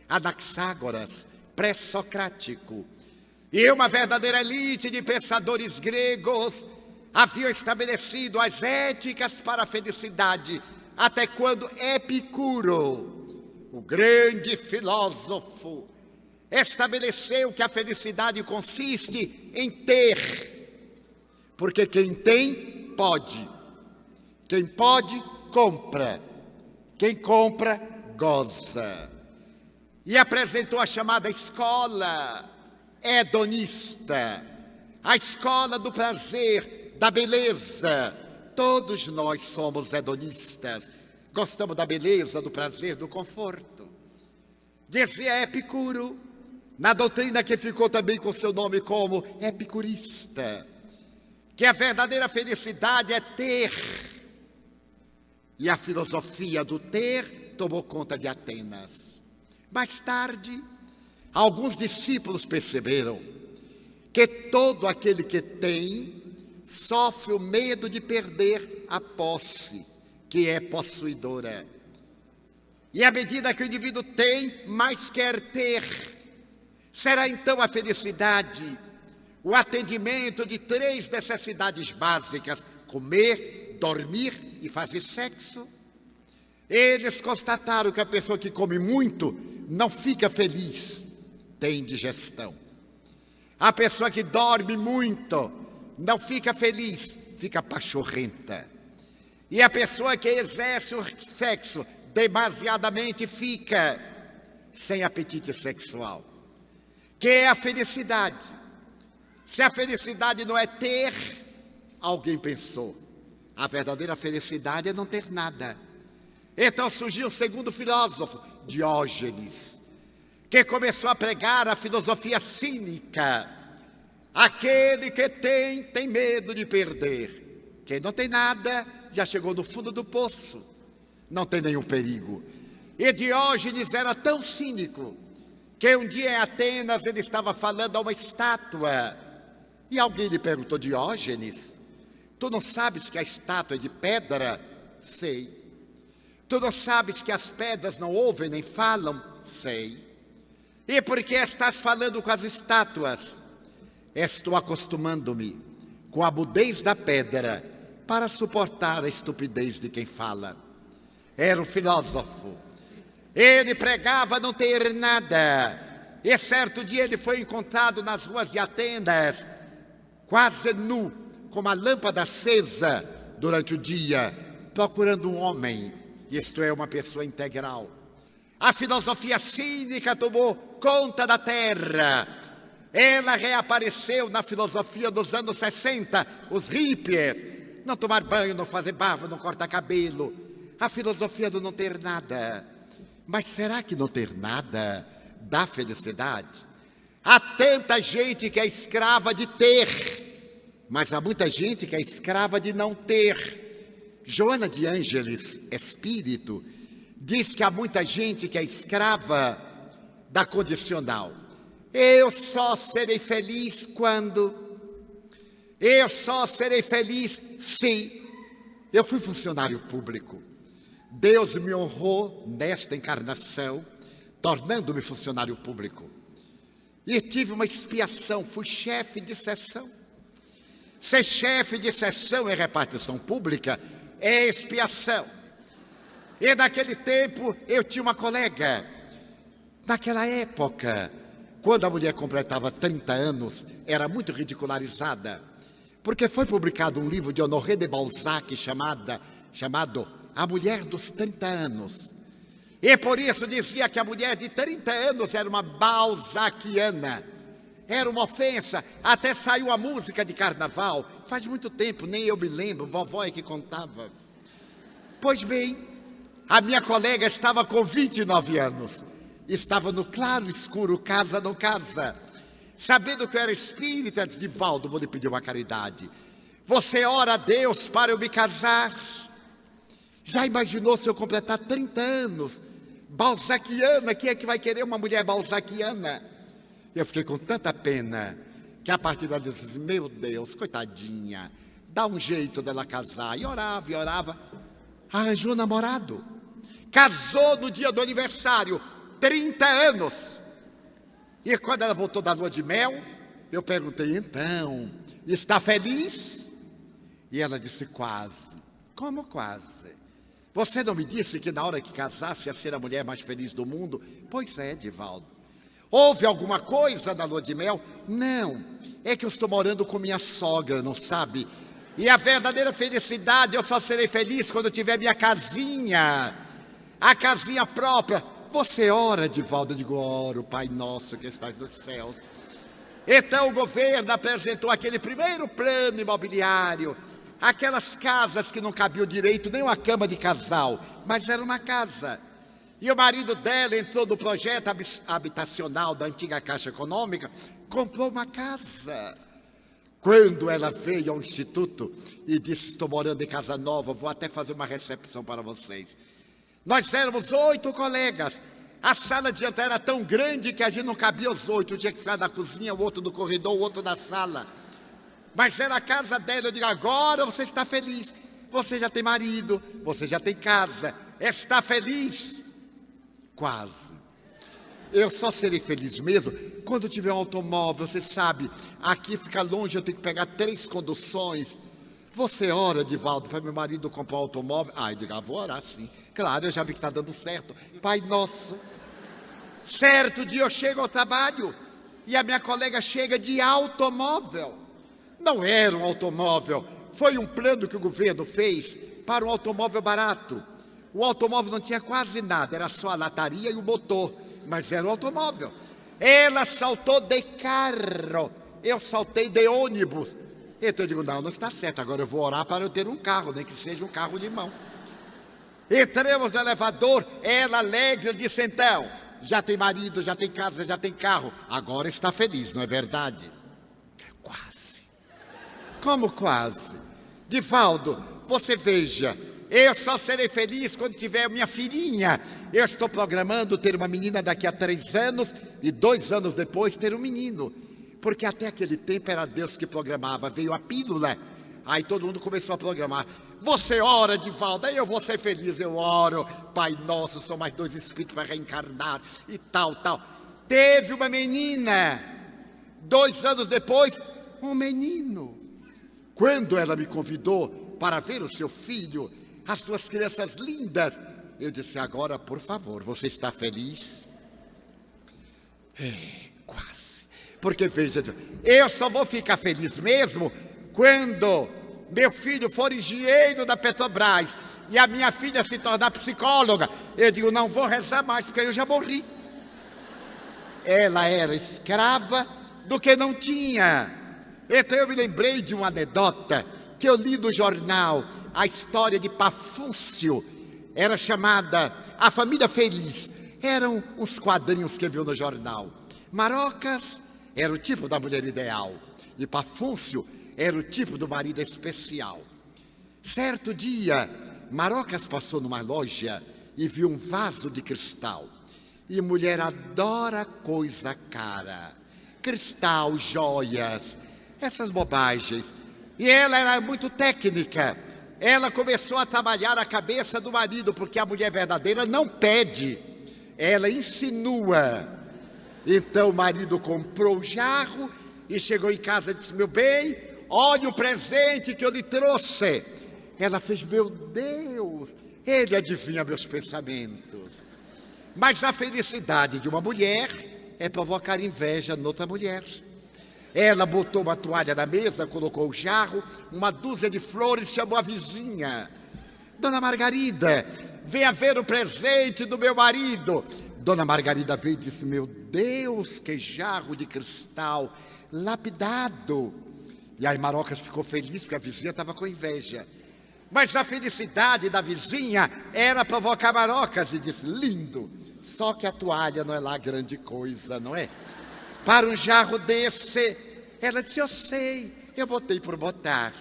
Anaxágoras, pré-socrático, e uma verdadeira elite de pensadores gregos haviam estabelecido as éticas para a felicidade, até quando Epicuro, o grande filósofo, estabeleceu que a felicidade consiste em ter, porque quem tem, pode. Quem pode, compra. Quem compra, goza. E apresentou a chamada escola hedonista, a escola do prazer, da beleza. Todos nós somos hedonistas. Gostamos da beleza, do prazer, do conforto. Dizia Epicuro, na doutrina que ficou também com seu nome como epicurista, que a verdadeira felicidade é ter. E a filosofia do ter tomou conta de Atenas. Mais tarde, alguns discípulos perceberam que todo aquele que tem sofre o medo de perder a posse, que é possuidora. E à medida que o indivíduo tem, mais quer ter. Será então a felicidade o atendimento de 3 necessidades básicas: comer, dormir e fazer sexo? Eles constataram que a pessoa que come muito não fica feliz, tem indigestão. A pessoa que dorme muito não fica feliz, fica pachorrenta. E a pessoa que exerce o sexo demasiadamente fica sem apetite sexual. Que é a felicidade? Se a felicidade não é ter, alguém pensou, a verdadeira felicidade é não ter nada. Então surgiu o segundo filósofo, Diógenes, que começou a pregar a filosofia cínica. Aquele que tem medo de perder. Quem não tem nada, já chegou no fundo do poço. Não tem nenhum perigo. E Diógenes era tão cínico, que um dia em Atenas ele estava falando a uma estátua. E alguém lhe perguntou: Diógenes, tu não sabes que a estátua é de pedra? Sei. Tu não sabes que as pedras não ouvem nem falam? Sei. E por que estás falando com as estátuas? Estou acostumando-me com a mudez da pedra para suportar a estupidez de quem fala. Era um filósofo. Ele pregava não ter nada. E certo dia ele foi encontrado nas ruas de Atenas, quase nu, com uma lâmpada acesa durante o dia, procurando um homem, isto é, uma pessoa integral. A filosofia cínica tomou conta da terra. Ela reapareceu na filosofia dos anos 60, os hippies. Não tomar banho, não fazer barba, não cortar cabelo. A filosofia do não ter nada. Mas será que não ter nada dá felicidade? Há tanta gente que é escrava de ter, mas há muita gente que é escrava de não ter. Joana de Ângeles, espírito, diz que há muita gente que é escrava da condicional. Eu só serei feliz quando? Eu só serei feliz se. Eu fui funcionário público. Deus me honrou nesta encarnação, tornando-me funcionário público. E tive uma expiação, fui chefe de seção. Ser chefe de seção em repartição pública é expiação. E naquele tempo eu tinha uma colega. Naquela época, quando a mulher completava 30 anos, era muito ridicularizada, porque foi publicado um livro de Honoré de Balzac chamado A Mulher dos 30 Anos. E por isso dizia que a mulher de 30 anos era uma balzaquiana. Era uma ofensa. Até saiu a música de carnaval. Faz muito tempo, nem eu me lembro, vovó é que contava. Pois bem, a minha colega estava com 29 anos. Estava no claro escuro, casa não casa. Sabendo que eu era espírita, disse: Divaldo, vou lhe pedir uma caridade. Você ora a Deus para eu me casar? Já imaginou se eu completar 30 anos? Balzaquiana, quem é que vai querer uma mulher balzaquiana? Eu fiquei com tanta pena, que a partir dali eu disse: meu Deus, coitadinha, dá um jeito dela casar. E orava, arranjou um namorado. Casou no dia do aniversário, 30 anos. E quando ela voltou da lua de mel, eu perguntei: então, está feliz? E ela disse: quase. Como quase? Você não me disse que na hora que casasse ia ser a mulher mais feliz do mundo? Pois é, Divaldo. Houve alguma coisa na lua de mel? Não, é que eu estou morando com minha sogra, não sabe? E a verdadeira felicidade, eu só serei feliz quando eu tiver minha casinha, a casinha própria. Você ora, Divaldo? Eu digo: oro, Pai nosso que estás nos céus. Então o governo apresentou aquele primeiro plano imobiliário, aquelas casas que não cabiam direito nem uma cama de casal, mas era uma casa. E o marido dela entrou no projeto habitacional da antiga Caixa Econômica, comprou uma casa. Quando ela veio ao instituto e disse: estou morando em casa nova, vou até fazer uma recepção para vocês. Nós éramos 8 colegas. A sala de jantar era tão grande que a gente não cabia os 8. Um tinha que ficar na cozinha, o outro no corredor, o outro na sala. Mas era a casa dela. Eu digo: agora você está feliz. Você já tem marido, você já tem casa. Está feliz? Quase. Eu só serei feliz mesmo quando tiver um automóvel. Você sabe, aqui fica longe, eu tenho que pegar 3 conduções. Você ora, Divaldo, para meu marido comprar um automóvel? Eu digo: vou orar sim. Claro, eu já vi que está dando certo. Pai nosso. Certo dia eu chego ao trabalho e a minha colega chega de automóvel. Não era um automóvel, foi um plano que o governo fez para um automóvel barato. O automóvel não tinha quase nada, era só a lataria e o motor, mas era um automóvel. Ela saltou de carro, eu saltei de ônibus. Então eu digo: não está certo, agora eu vou orar para eu ter um carro, nem que seja um carro de mão. Entramos no elevador, ela alegre, disse: então, já tem marido, já tem casa, já tem carro, agora está feliz, não é verdade? Quase. Como quase? Divaldo, você veja, eu só serei feliz quando tiver minha filhinha. Eu estou programando ter uma menina daqui a 3 anos e 2 anos depois ter um menino. Porque até aquele tempo era Deus que programava, veio a pílula, aí todo mundo começou a programar. Você ora, Divaldo, aí eu vou ser feliz. Eu oro, Pai Nosso, são mais 2 espíritos para reencarnar e tal. Teve uma menina, 2 anos depois, um menino. Quando ela me convidou para ver o seu filho, as 2 crianças lindas, eu disse: agora, por favor, você está feliz? Quase. Porque, veja, eu só vou ficar feliz mesmo quando meu filho for engenheiro da Petrobras e a minha filha se tornar psicóloga. Eu digo: não vou rezar mais, porque eu já morri. Ela era escrava do que não tinha. Então eu me lembrei de uma anedota que eu li no jornal, a história de Pafúcio. Era chamada A Família Feliz. Eram uns quadrinhos que viu no jornal. Marocas era o tipo da mulher ideal e Pafúcio era o tipo do marido especial. Certo dia, Marocas passou numa loja e viu um vaso de cristal. E mulher adora coisa cara. Cristal, joias, essas bobagens. E ela era muito técnica. Ela começou a trabalhar a cabeça do marido, porque a mulher verdadeira não pede, ela insinua. Então o marido comprou o jarro e chegou em casa e disse: meu bem, olha o presente que eu lhe trouxe. Ela fez: meu Deus, ele adivinha meus pensamentos. Mas a felicidade de uma mulher é provocar inveja noutra mulher. Ela botou uma toalha na mesa, colocou o jarro, uma dúzia de flores, chamou a vizinha. Dona Margarida, venha ver o presente do meu marido. Dona Margarida veio e disse: meu Deus, que jarro de cristal lapidado. E aí Marocas ficou feliz porque a vizinha estava com inveja. Mas a felicidade da vizinha era provocar Marocas e disse: lindo, só que a toalha não é lá grande coisa, não é? Para um jarro desse, ela disse: eu sei, eu botei por botar.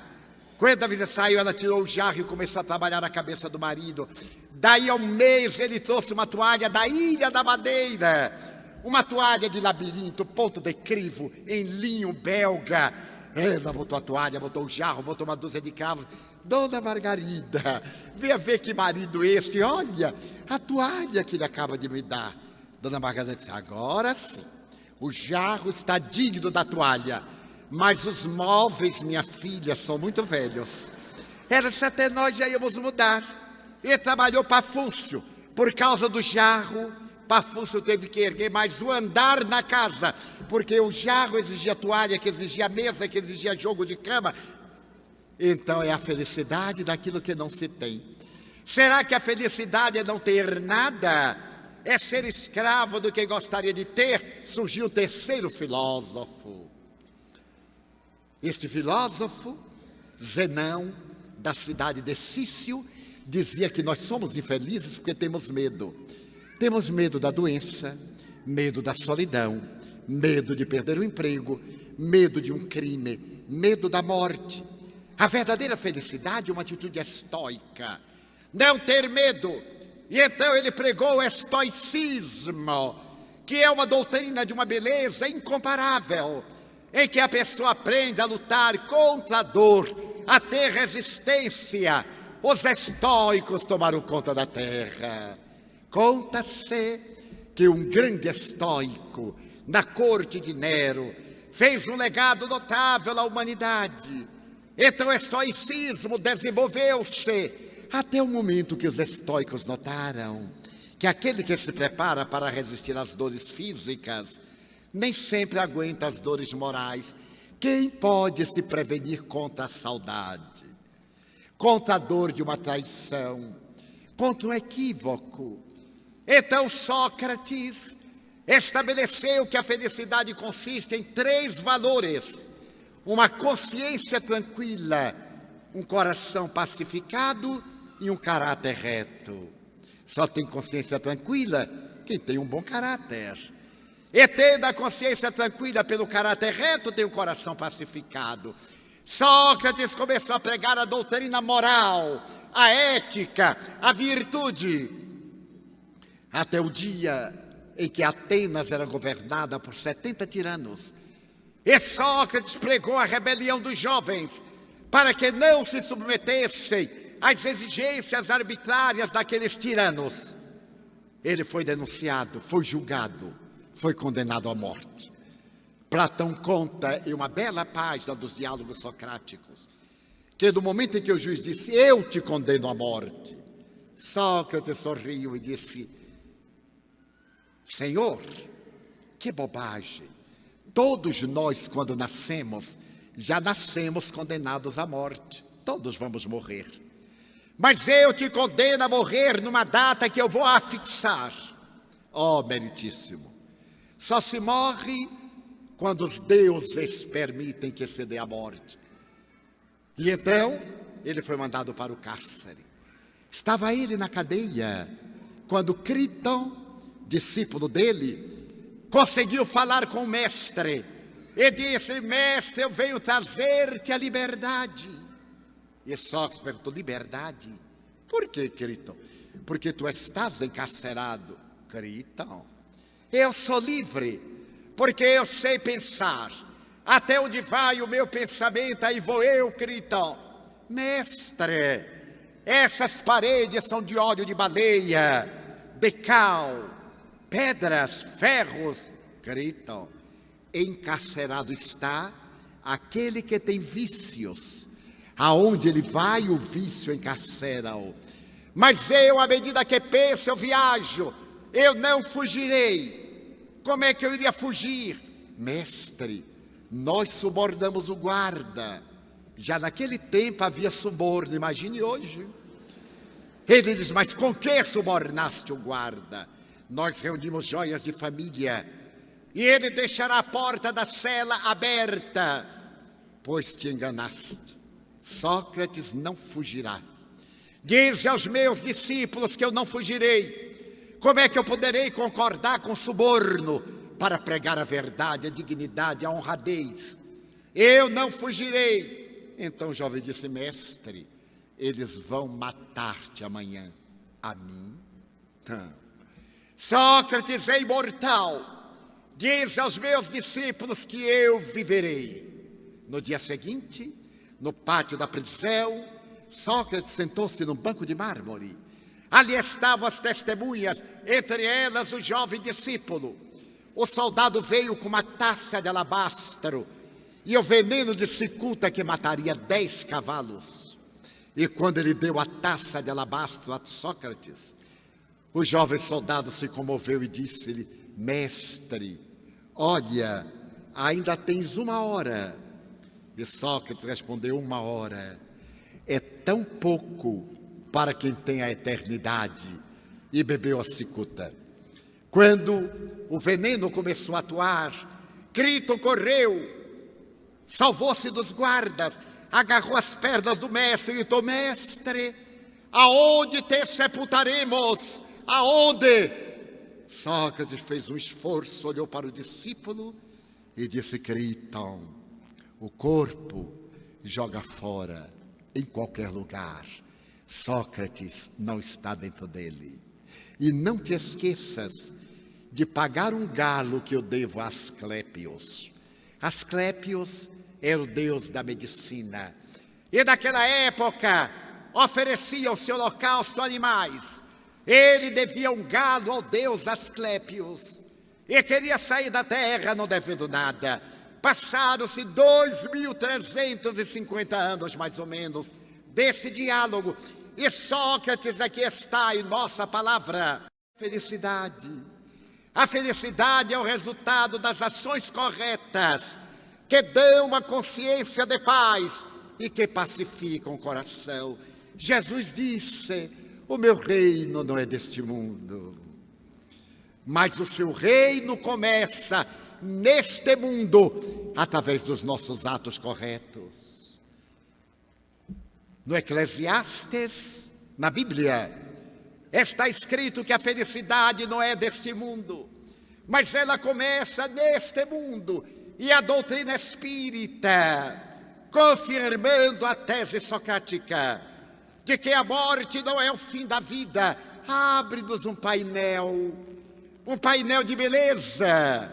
Quando a vizinha saiu, ela tirou o jarro e começou a trabalhar na cabeça do marido. Daí a um mês ele trouxe uma toalha da Ilha da Madeira, uma toalha de labirinto, ponto de crivo, em linho belga. Ela botou a toalha, botou o jarro, botou uma dúzia de cravos. Dona Margarida, venha ver que marido esse, olha a toalha que ele acaba de me dar. Dona Margarida disse: agora sim, o jarro está digno da toalha, mas os móveis, minha filha, são muito velhos. Ela disse: até nós já íamos mudar. E trabalhou Pafúcio. Por causa do jarro, Pafúcio teve que erguer mais um andar na casa, porque o jarro exigia toalha, que exigia mesa, que exigia jogo de cama. Então é a felicidade daquilo que não se tem. Será que a felicidade é não ter nada? É ser escravo do que gostaria de ter? Surgiu o 3º filósofo. Este filósofo, Zenão, da cidade de Cício, dizia que nós somos infelizes porque temos medo. Temos medo da doença, medo da solidão, medo de perder o emprego, medo de um crime, medo da morte. A verdadeira felicidade é uma atitude estoica, não ter medo. E então ele pregou o estoicismo, que é uma doutrina de uma beleza incomparável, em que a pessoa aprende a lutar contra a dor, a ter resistência. Os estoicos tomaram conta da terra. Conta-se que um grande estoico, na corte de Nero, fez um legado notável à humanidade. Então o estoicismo desenvolveu-se até o momento que os estoicos notaram que aquele que se prepara para resistir às dores físicas nem sempre aguenta as dores morais. Quem pode se prevenir contra a saudade, contra a dor de uma traição, contra um equívoco? Então Sócrates estabeleceu que a felicidade consiste em 3 valores: uma consciência tranquila, um coração pacificado e um caráter reto. Só tem consciência tranquila quem tem um bom caráter. E tendo a consciência tranquila pelo caráter reto, tem um coração pacificado. Sócrates começou a pregar a doutrina moral, a ética, a virtude, até o dia em que Atenas era governada por 70 tiranos. E Sócrates pregou a rebelião dos jovens, para que não se submetessem às exigências arbitrárias daqueles tiranos. Ele foi denunciado, foi julgado, foi condenado à morte. Platão conta em uma bela página dos diálogos socráticos que no momento em que o juiz disse: eu te condeno à morte, Sócrates sorriu e disse: Senhor, que bobagem. Todos nós, quando nascemos, já nascemos condenados à morte. Todos vamos morrer. Mas eu te condeno a morrer numa data que eu vou afixar. Oh, meritíssimo. Só se morre quando os deuses permitem que se dê a morte. E então, ele foi mandado para o cárcere. Estava ele na cadeia, quando Criton, discípulo dele, conseguiu falar com o mestre e disse: mestre, eu venho trazer-te a liberdade. E Sócrates perguntou: liberdade? Por que, Criton? Porque tu estás encarcerado. Criton, eu sou livre, porque eu sei pensar. Até onde vai o meu pensamento, aí vou eu, Criton. Mestre, essas paredes são de óleo de baleia, de cal, pedras, ferros. Criton, encarcerado está aquele que tem vícios. Aonde ele vai, o vício encarcera-o. Mas eu, à medida que penso, eu viajo. Eu não fugirei. Como é que eu iria fugir? Mestre, nós subornamos o guarda. Já naquele tempo havia suborno, imagine hoje. Ele diz: mas com que subornaste o guarda? Nós reunimos joias de família, e ele deixará a porta da cela aberta, pois te enganaste. Sócrates não fugirá. Diz aos meus discípulos que eu não fugirei. Como é que eu poderei concordar com suborno para pregar a verdade, a dignidade, a honradez? Eu não fugirei. Então o jovem disse: mestre, eles vão matar-te amanhã. A mim? Sócrates é imortal. Diz aos meus discípulos que eu viverei. No dia seguinte, no pátio da prisão, Sócrates sentou-se num banco de mármore. Ali estavam as testemunhas, entre elas o jovem discípulo. O soldado veio com uma taça de alabastro e o veneno de cicuta que mataria 10 cavalos. E quando ele deu a taça de alabastro a Sócrates, o jovem soldado se comoveu e disse-lhe: mestre, olha, ainda tens 1 hora. E Sócrates respondeu: 1 hora é tão pouco para quem tem a eternidade. E bebeu a cicuta. Quando o veneno começou a atuar, Criton correu, salvou-se dos guardas, agarrou as pernas do mestre e gritou: mestre, aonde te sepultaremos? Aonde? Sócrates fez um esforço, olhou para o discípulo e disse: Criton, o corpo joga fora em qualquer lugar. Sócrates não está dentro dele. E não te esqueças de pagar um galo que eu devo a Asclépios. Asclépios era o deus da medicina. E naquela época ofereciam-se holocausto a animais. Ele devia um galo ao deus Asclépios. E queria sair da terra não devendo nada. Passaram-se 2.350 anos, mais ou menos, desse diálogo. E Sócrates aqui está em nossa palavra: felicidade. A felicidade é o resultado das ações corretas, que dão uma consciência de paz e que pacificam o coração. Jesus disse: o meu reino não é deste mundo, mas o seu reino começa neste mundo, através dos nossos atos corretos. No Eclesiastes, na Bíblia, está escrito que a felicidade não é deste mundo, mas ela começa neste mundo. E a doutrina espírita, confirmando a tese socrática de que a morte não é o fim da vida, abre-nos um painel de beleza,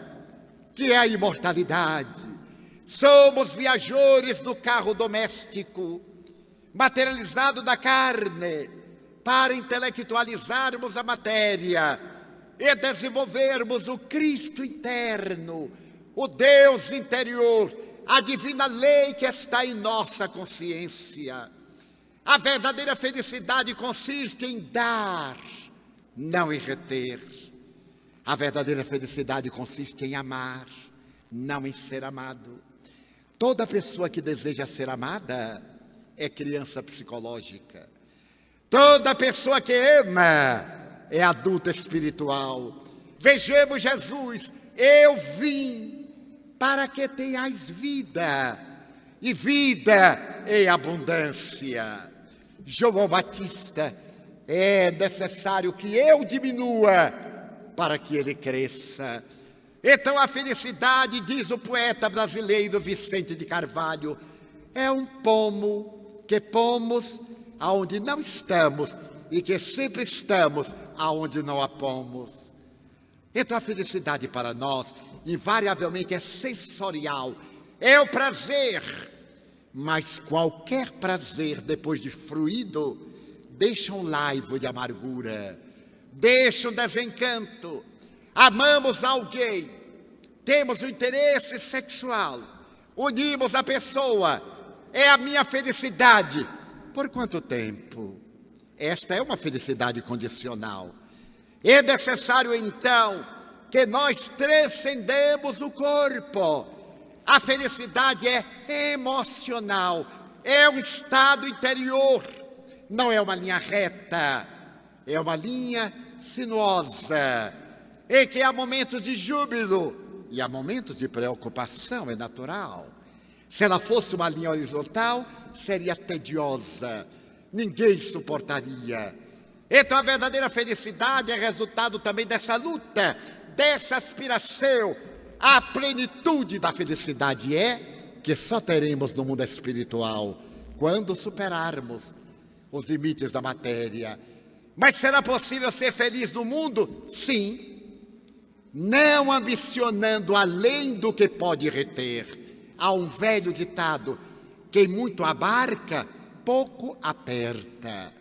que é a imortalidade. Somos viajores do carro doméstico. materializado da carne, para intelectualizarmos a matéria e desenvolvermos o Cristo interno, o Deus interior, a divina lei que está em nossa consciência. A verdadeira felicidade consiste em dar, não em reter. A verdadeira felicidade consiste em amar, não em ser amado. Toda pessoa que deseja ser amada é criança psicológica. Toda pessoa que ama é adulta espiritual. Vejamos Jesus: eu vim para que tenhais vida, e vida em abundância. João Batista: é necessário que eu diminua para que ele cresça. Então a felicidade, diz o poeta brasileiro Vicente de Carvalho, é um pomo que pomos aonde não estamos e que sempre estamos aonde não a pomos. Então a felicidade para nós invariavelmente é sensorial, é o prazer, mas qualquer prazer depois de fruído deixa um laivo de amargura, deixa um desencanto. Amamos alguém, temos o interesse sexual, unimos a pessoa, é a minha felicidade. Por quanto tempo? Esta é uma felicidade condicional. É necessário então que nós transcendemos o corpo. A felicidade é emocional, é um estado interior, não é uma linha reta, é uma linha sinuosa, em que há momentos de júbilo e há momentos de preocupação, é natural. Se ela fosse uma linha horizontal, seria tediosa, ninguém suportaria. Então a verdadeira felicidade é resultado também dessa luta, dessa aspiração. A plenitude da felicidade é que só teremos no mundo espiritual quando superarmos os limites da matéria. Mas será possível ser feliz no mundo? Sim. Não ambicionando além do que pode reter. Há um velho ditado: quem muito abarca, pouco aperta.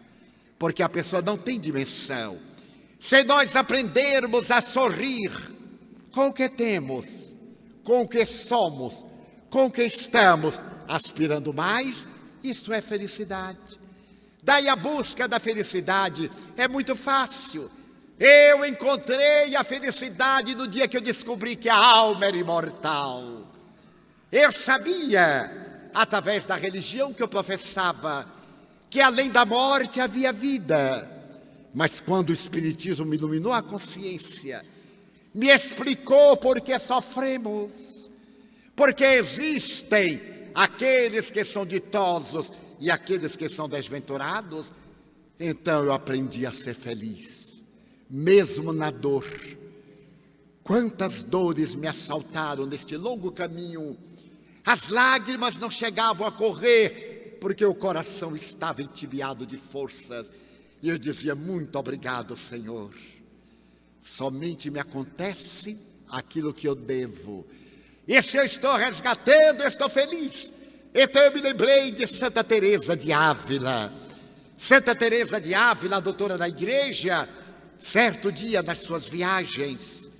Porque a pessoa não tem dimensão. Se nós aprendermos a sorrir com o que temos, com o que somos, com o que estamos, aspirando mais, isto é felicidade. Daí a busca da felicidade é muito fácil. Eu encontrei a felicidade no dia que eu descobri que a alma era imortal. Eu sabia, através da religião que eu professava, que além da morte havia vida. Mas quando o Espiritismo me iluminou a consciência, me explicou por que sofremos, porque existem aqueles que são ditosos e aqueles que são desventurados, então eu aprendi a ser feliz. Mesmo na dor. Quantas dores me assaltaram neste longo caminho. As lágrimas não chegavam a correr, porque o coração estava entibiado de forças. E eu dizia: muito obrigado, Senhor. Somente me acontece aquilo que eu devo. E se eu estou resgatando, eu estou feliz. Então eu me lembrei de Santa Teresa de Ávila. Santa Teresa de Ávila, a doutora da igreja, certo dia nas suas viagens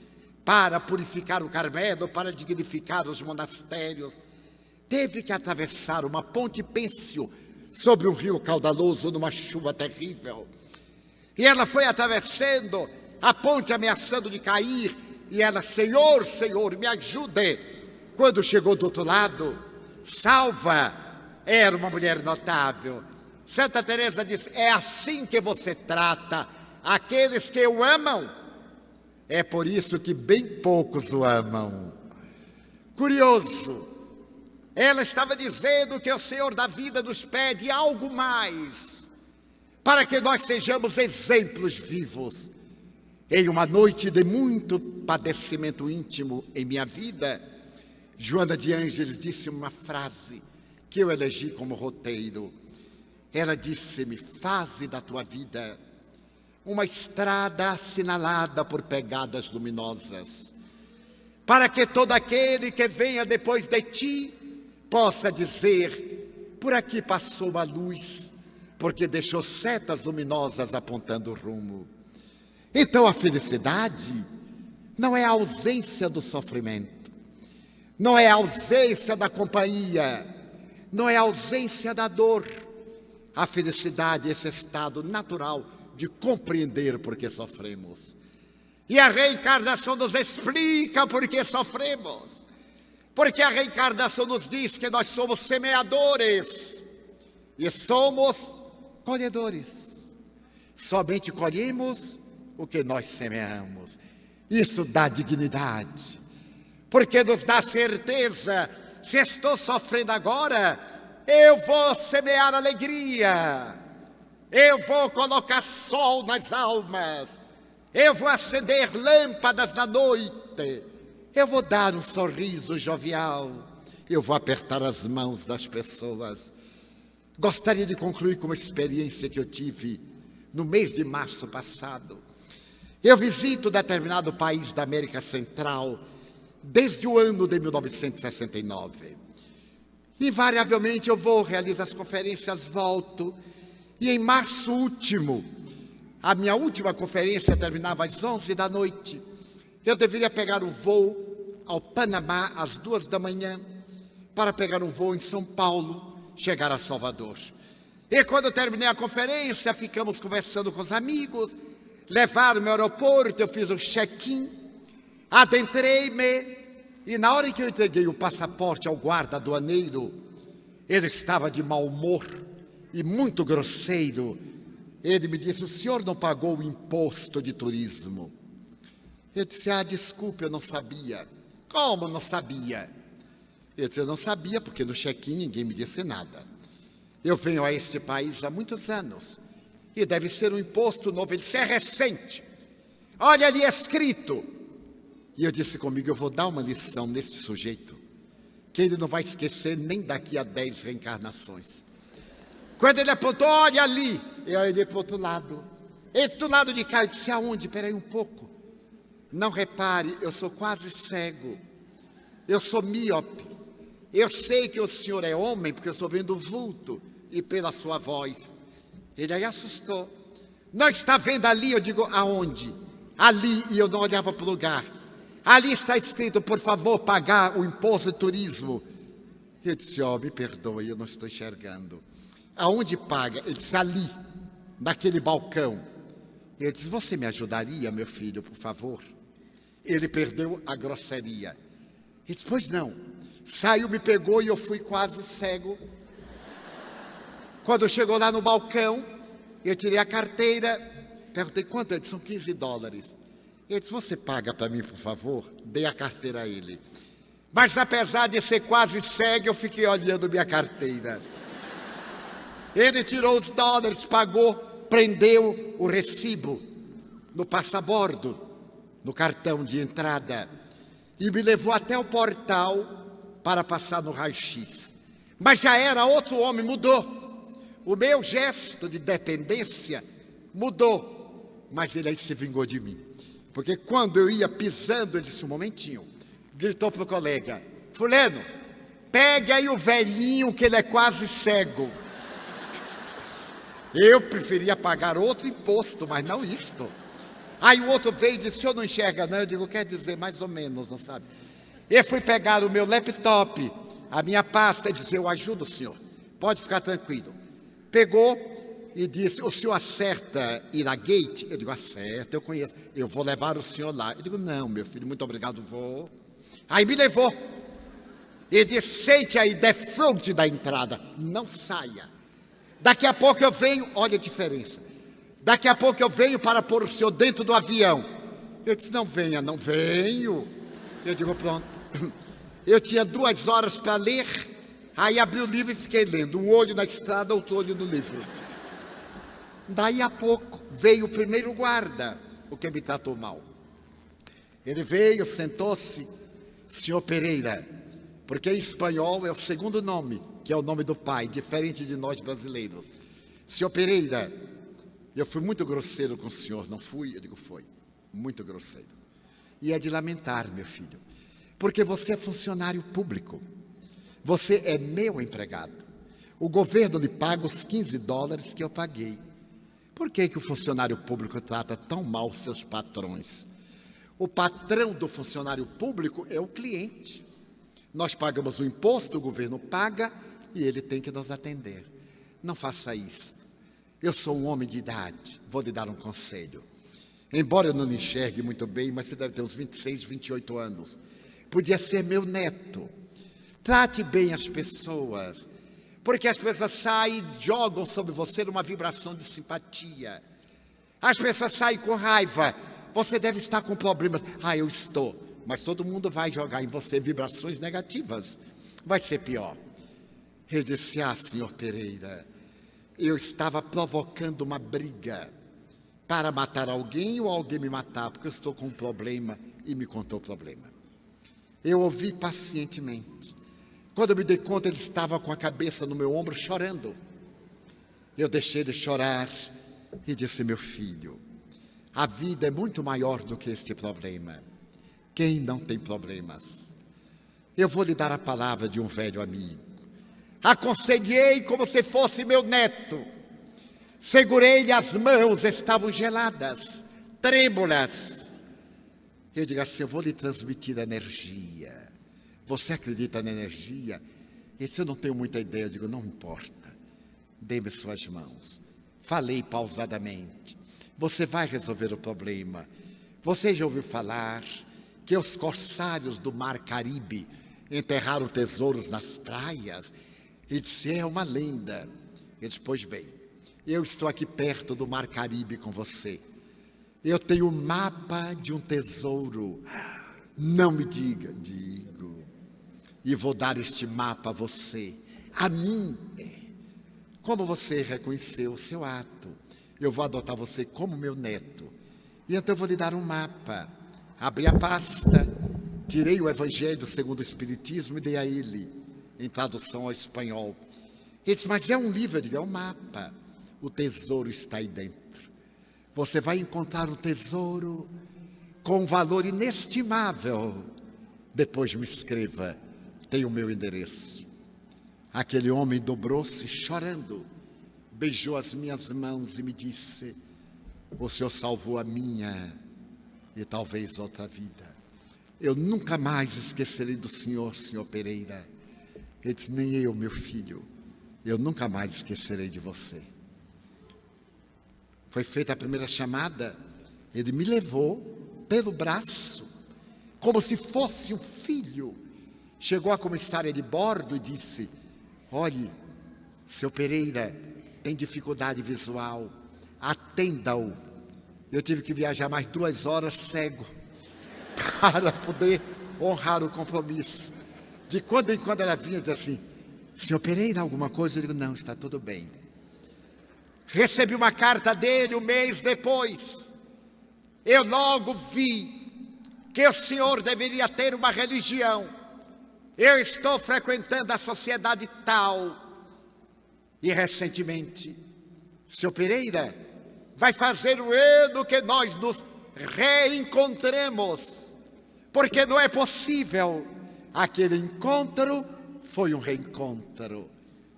para purificar o Carmelo, para dignificar os monastérios, teve que atravessar uma ponte pêncil sobre um rio caudaloso numa chuva terrível. E ela foi atravessando a ponte, ameaçando de cair, e ela: Senhor, Senhor, me ajude. Quando chegou do outro lado, salva, era uma mulher notável. Santa Teresa disse: é assim que você trata aqueles que o amam. É por isso que bem poucos o amam. Curioso, ela estava dizendo que o Senhor da vida nos pede algo mais, para que nós sejamos exemplos vivos. Em uma noite de muito padecimento íntimo em minha vida, Joana de Ângeles disse uma frase que eu elegi como roteiro. Ela disse-me: faze da tua vida uma estrada assinalada por pegadas luminosas, para que todo aquele que venha depois de ti possa dizer: Por aqui passou uma luz, porque deixou setas luminosas apontando o rumo. Então a felicidade não é a ausência do sofrimento, não é a ausência da companhia, não é a ausência da dor. A felicidade é esse estado natural de compreender por que sofremos. E a reencarnação nos explica por que sofremos. Porque a reencarnação nos diz que nós somos semeadores e somos colhedores. Somente colhemos o que nós semeamos. Isso dá dignidade, porque nos dá certeza: se estou sofrendo agora, eu vou semear alegria, eu vou colocar sol nas almas, eu vou acender lâmpadas na noite, eu vou dar um sorriso jovial, eu vou apertar as mãos das pessoas. Gostaria de concluir com uma experiência que eu tive no mês de março passado. Eu visito determinado país da América Central desde o ano de 1969. Invariavelmente eu vou, realizo as conferências, volto. E em março último, a minha última conferência terminava às 11 da noite. Eu deveria pegar um voo ao Panamá às 2 da manhã para pegar um voo em São Paulo, chegar a Salvador. E quando eu terminei a conferência, ficamos conversando com os amigos, levaram-me ao aeroporto, eu fiz o check-in, adentrei-me, e na hora em que eu entreguei o passaporte ao guarda aduaneiro, ele estava de mau humor e muito grosseiro. Ele me disse: o senhor não pagou o imposto de turismo? Eu disse: desculpe, eu não sabia. Como não sabia? Eu disse: eu não sabia porque no check-in ninguém me disse nada. Eu venho a este país há muitos anos e deve ser um imposto novo. Ele disse: é recente. Olha ali escrito. E eu disse comigo: eu vou dar uma lição neste sujeito, que ele não vai esquecer nem daqui a 10 reencarnações. Quando ele apontou: olha ali, eu olhei para o outro lado. Ele do lado de cá, eu disse: aonde? Espera aí um pouco. Não repare, eu sou quase cego. Eu sou míope. Eu sei que o senhor é homem, porque eu estou vendo o vulto e pela sua voz. Ele aí assustou. Não está vendo ali? Eu digo: aonde? Ali, e eu não olhava para o lugar. Ali está escrito: por favor, pagar o imposto de turismo. Eu disse: me perdoe, eu não estou enxergando. Aonde paga? Ele disse: ali, naquele balcão. Eu disse: você me ajudaria, meu filho, por favor? Ele perdeu a grosseria. Ele disse: pois não. Saiu, me pegou e eu fui quase cego. Quando chegou lá no balcão, eu tirei a carteira, perguntei quanto. Ele disse: são $15. Ele disse: você paga para mim, por favor? Dei a carteira a ele. Mas apesar de ser quase cego, eu fiquei olhando minha carteira. Ele tirou os dólares, pagou, prendeu o recibo no passabordo, no cartão de entrada, e me levou até o portal para passar no raio-x. Mas já era outro homem, mudou. O meu gesto de dependência mudou, mas ele aí se vingou de mim. Porque quando eu ia pisando, ele disse: um momentinho, gritou para o colega: fulano, pegue aí o velhinho que ele é quase cego. Eu preferia pagar outro imposto, mas não isto. Aí o outro veio e disse: o senhor não enxerga não? Eu digo: quer dizer, mais ou menos, não sabe? Eu fui pegar o meu laptop, a minha pasta, e disse: eu ajudo o senhor, pode ficar tranquilo. Pegou e disse: o senhor acerta ir à gate? Eu digo: acerta, eu conheço, eu vou levar o senhor lá. Eu digo: não, meu filho, muito obrigado, vou. Aí me levou. Ele disse: sente aí, defronte da entrada, não saia. Daqui a pouco eu venho, olha a diferença. Daqui a pouco eu venho para pôr o senhor dentro do avião. Eu disse: não venha, não venho. Eu digo: pronto. Eu tinha 2 horas para ler, aí abri o livro e fiquei lendo. Um olho na estrada, outro olho no livro. Daí a pouco veio o primeiro guarda, o que me tratou mal. Ele veio, sentou-se: senhor Pereira, porque em espanhol é o segundo nome, que é o nome do pai, diferente de nós brasileiros. Senhor Pereira, eu fui muito grosseiro com o senhor, não fui? Eu digo: foi, muito grosseiro. E é de lamentar, meu filho, porque você é funcionário público, você é meu empregado. O governo lhe paga os $15 que eu paguei. Por que o funcionário público trata tão mal os seus patrões? O patrão do funcionário público é o cliente. Nós pagamos o imposto, o governo paga e ele tem que nos atender. Não faça isso. Eu sou um homem de idade, vou lhe dar um conselho. Embora eu não lhe enxergue muito bem, mas você deve ter uns 26, 28 anos. Podia ser meu neto. Trate bem as pessoas, porque as pessoas saem e jogam sobre você uma vibração de simpatia. As pessoas saem com raiva. Você deve estar com problemas. Eu estou. Mas todo mundo vai jogar em você vibrações negativas. Vai ser pior. Ele disse, senhor Pereira, eu estava provocando uma briga para matar alguém ou alguém me matar, porque eu estou com um problema, e me contou o problema. Eu ouvi pacientemente. Quando eu me dei conta, ele estava com a cabeça no meu ombro, chorando. Eu deixei de chorar e disse, meu filho, a vida é muito maior do que este problema. Quem não tem problemas? Eu vou lhe dar a palavra de um velho amigo. Aconselhei como se fosse meu neto. Segurei-lhe as mãos, estavam geladas, trêmulas. Eu digo assim, eu vou lhe transmitir energia. Você acredita na energia? Ele disse, eu não tenho muita ideia. Eu digo, não importa. Dê-me suas mãos. Falei pausadamente. Você vai resolver o problema. Você já ouviu falar que os corsários do Mar Caribe enterraram tesouros nas praias? Ele disse, é uma lenda. Eu disse, pois bem, eu estou aqui perto do Mar Caribe com você. Eu tenho um mapa de um tesouro. Não me diga. Digo. E vou dar este mapa a você. A mim. Como você reconheceu o seu ato, eu vou adotar você como meu neto. E então eu vou lhe dar um mapa. Abri a pasta, tirei o Evangelho segundo o Espiritismo e dei a ele, em tradução ao espanhol. Ele disse, mas é um livro? Eu digo, é um mapa. O tesouro está aí dentro. Você vai encontrar um tesouro com um valor inestimável. Depois me escreva, tem o meu endereço. Aquele homem dobrou-se chorando, beijou as minhas mãos e me disse, o Senhor salvou a minha e talvez outra vida. Eu nunca mais esquecerei do Senhor Pereira. Ele disse, nem eu, meu filho, eu nunca mais esquecerei de você. Foi feita a primeira chamada, ele me levou pelo braço, como se fosse um filho. Chegou a comissária de bordo e disse, olhe, seu Pereira tem dificuldade visual, atenda-o. Eu tive que viajar mais 2 horas cego para poder honrar o compromisso. De quando em quando ela vinha e dizia assim, senhor Pereira, alguma coisa? Eu digo, não, está tudo bem. Recebi uma carta dele 1 mês depois. Eu logo vi que o senhor deveria ter uma religião. Eu estou frequentando a sociedade tal. E recentemente, senhor Pereira, vai fazer o ano que nós nos reencontremos. Porque não é possível. Aquele encontro foi um reencontro.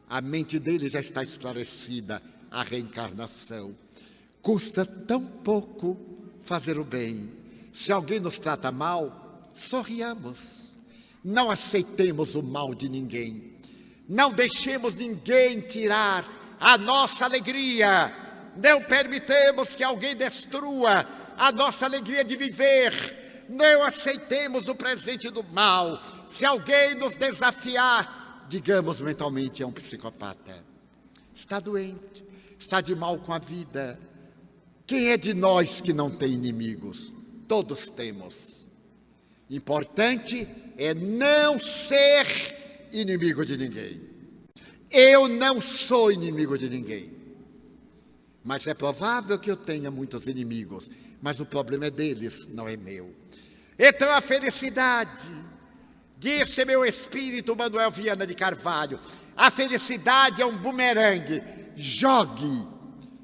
A mente dele já está esclarecida. A reencarnação. Custa tão pouco fazer o bem. Se alguém nos trata mal, sorriamos. Não aceitemos o mal de ninguém. Não deixemos ninguém tirar a nossa alegria. Não permitamos que alguém destrua a nossa alegria de viver. Não aceitemos o presente do mal. Se alguém nos desafiar, digamos mentalmente, é um psicopata. Está doente. Está de mal com a vida. Quem é de nós que não tem inimigos? Todos temos. Importante é não ser inimigo de ninguém. Eu não sou inimigo de ninguém. Mas é provável que eu tenha muitos inimigos. Mas o problema é deles, não é meu. Então a felicidade, disse meu espírito Manuel Viana de Carvalho, a felicidade é um bumerangue. Jogue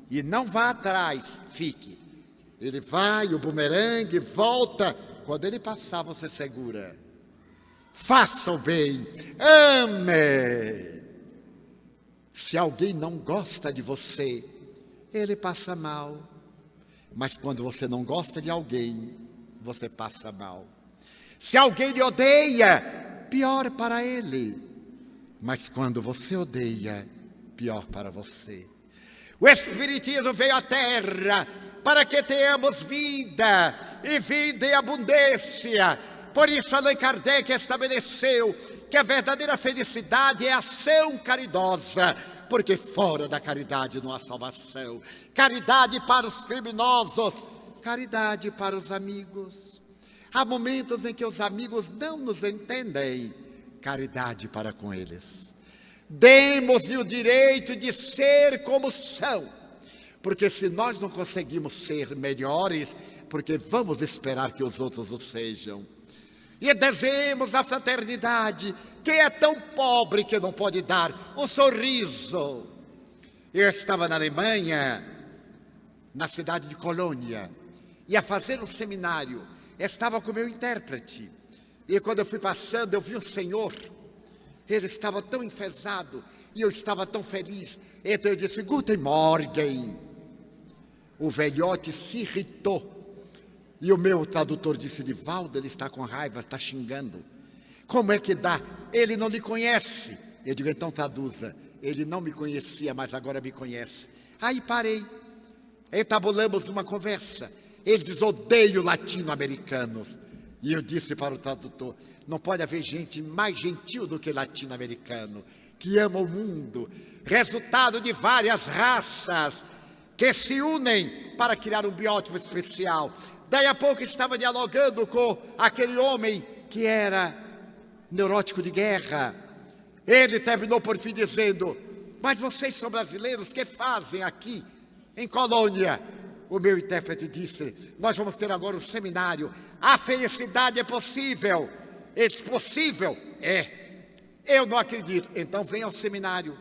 e não vá atrás, fique. Ele vai, o bumerangue volta. Quando ele passar, você segura. Faça o bem, ame. Se alguém não gosta de você, ele passa mal. Mas quando você não gosta de alguém, você passa mal. Se alguém lhe odeia, pior para ele. Mas quando você odeia, pior para você. O Espiritismo veio à Terra para que tenhamos vida e vida em abundância. Por isso Allan Kardec estabeleceu que a verdadeira felicidade é a ação caridosa, porque fora da caridade não há salvação. Caridade para os criminosos, caridade para os amigos. Há momentos em que os amigos não nos entendem, caridade para com eles. Demos-lhe o direito de ser como são, porque se nós não conseguimos ser melhores, porque vamos esperar que os outros o sejam. E desejemos a fraternidade. Quem é tão pobre que não pode dar um sorriso? Eu estava na Alemanha, na cidade de Colônia, ia fazer um seminário, estava com o meu intérprete, e quando eu fui passando, eu vi um senhor. Ele estava tão enfesado e eu estava tão feliz. Então eu disse, Guten Morgen. O velhote se irritou. E o meu tradutor disse, Divaldo, ele está com raiva, está xingando. Como é que dá? Ele não lhe conhece. Eu digo, então traduza. Ele não me conhecia, mas agora me conhece. Aí parei. Entabulamos uma conversa. Ele diz, odeio latino-americanos. E eu disse para o tradutor, não pode haver gente mais gentil do que latino-americano, que ama o mundo, resultado de várias raças que se unem para criar um biótipo especial. Daí a pouco estava dialogando com aquele homem que era neurótico de guerra. Ele terminou por fim dizendo, mas vocês são brasileiros, que fazem aqui em Colônia? O meu intérprete disse, nós vamos ter agora um seminário, a felicidade é possível. Ele disse, possível? É. Eu não acredito. Então venha ao seminário.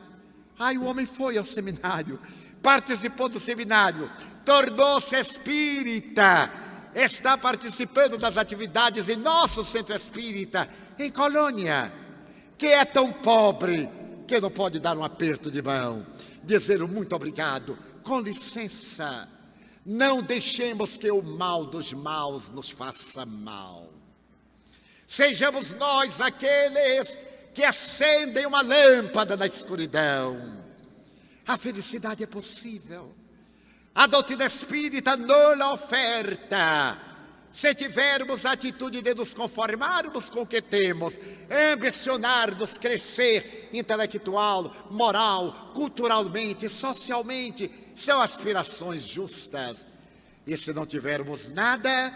Aí o homem foi ao seminário, participou do seminário, tornou-se espírita, está participando das atividades em nosso centro espírita, em Colônia, que é tão pobre que não pode dar um aperto de mão, dizer um muito obrigado, com licença. Não deixemos que o mal dos maus nos faça mal. Sejamos nós aqueles que acendem uma lâmpada na escuridão. A felicidade é possível. A doutrina espírita nos oferta. Se tivermos a atitude de nos conformarmos com o que temos, ambicionarmos crescer intelectual, moral, culturalmente, socialmente, são aspirações justas. E se não tivermos nada,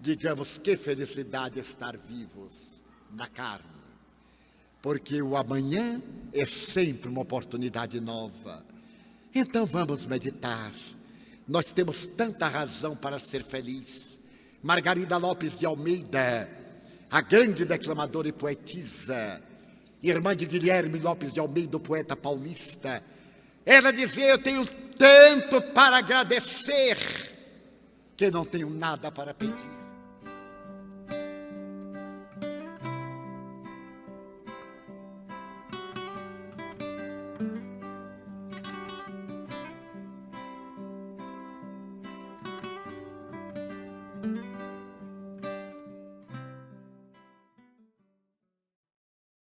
digamos que felicidade estar vivos na carne. Porque o amanhã é sempre uma oportunidade nova. Então vamos meditar. Nós temos tanta razão para ser felizes. Margarida Lopes de Almeida, a grande declamadora e poetisa, irmã de Guilherme Lopes de Almeida, o poeta paulista, ela dizia, eu tenho tanto para agradecer, que não tenho nada para pedir.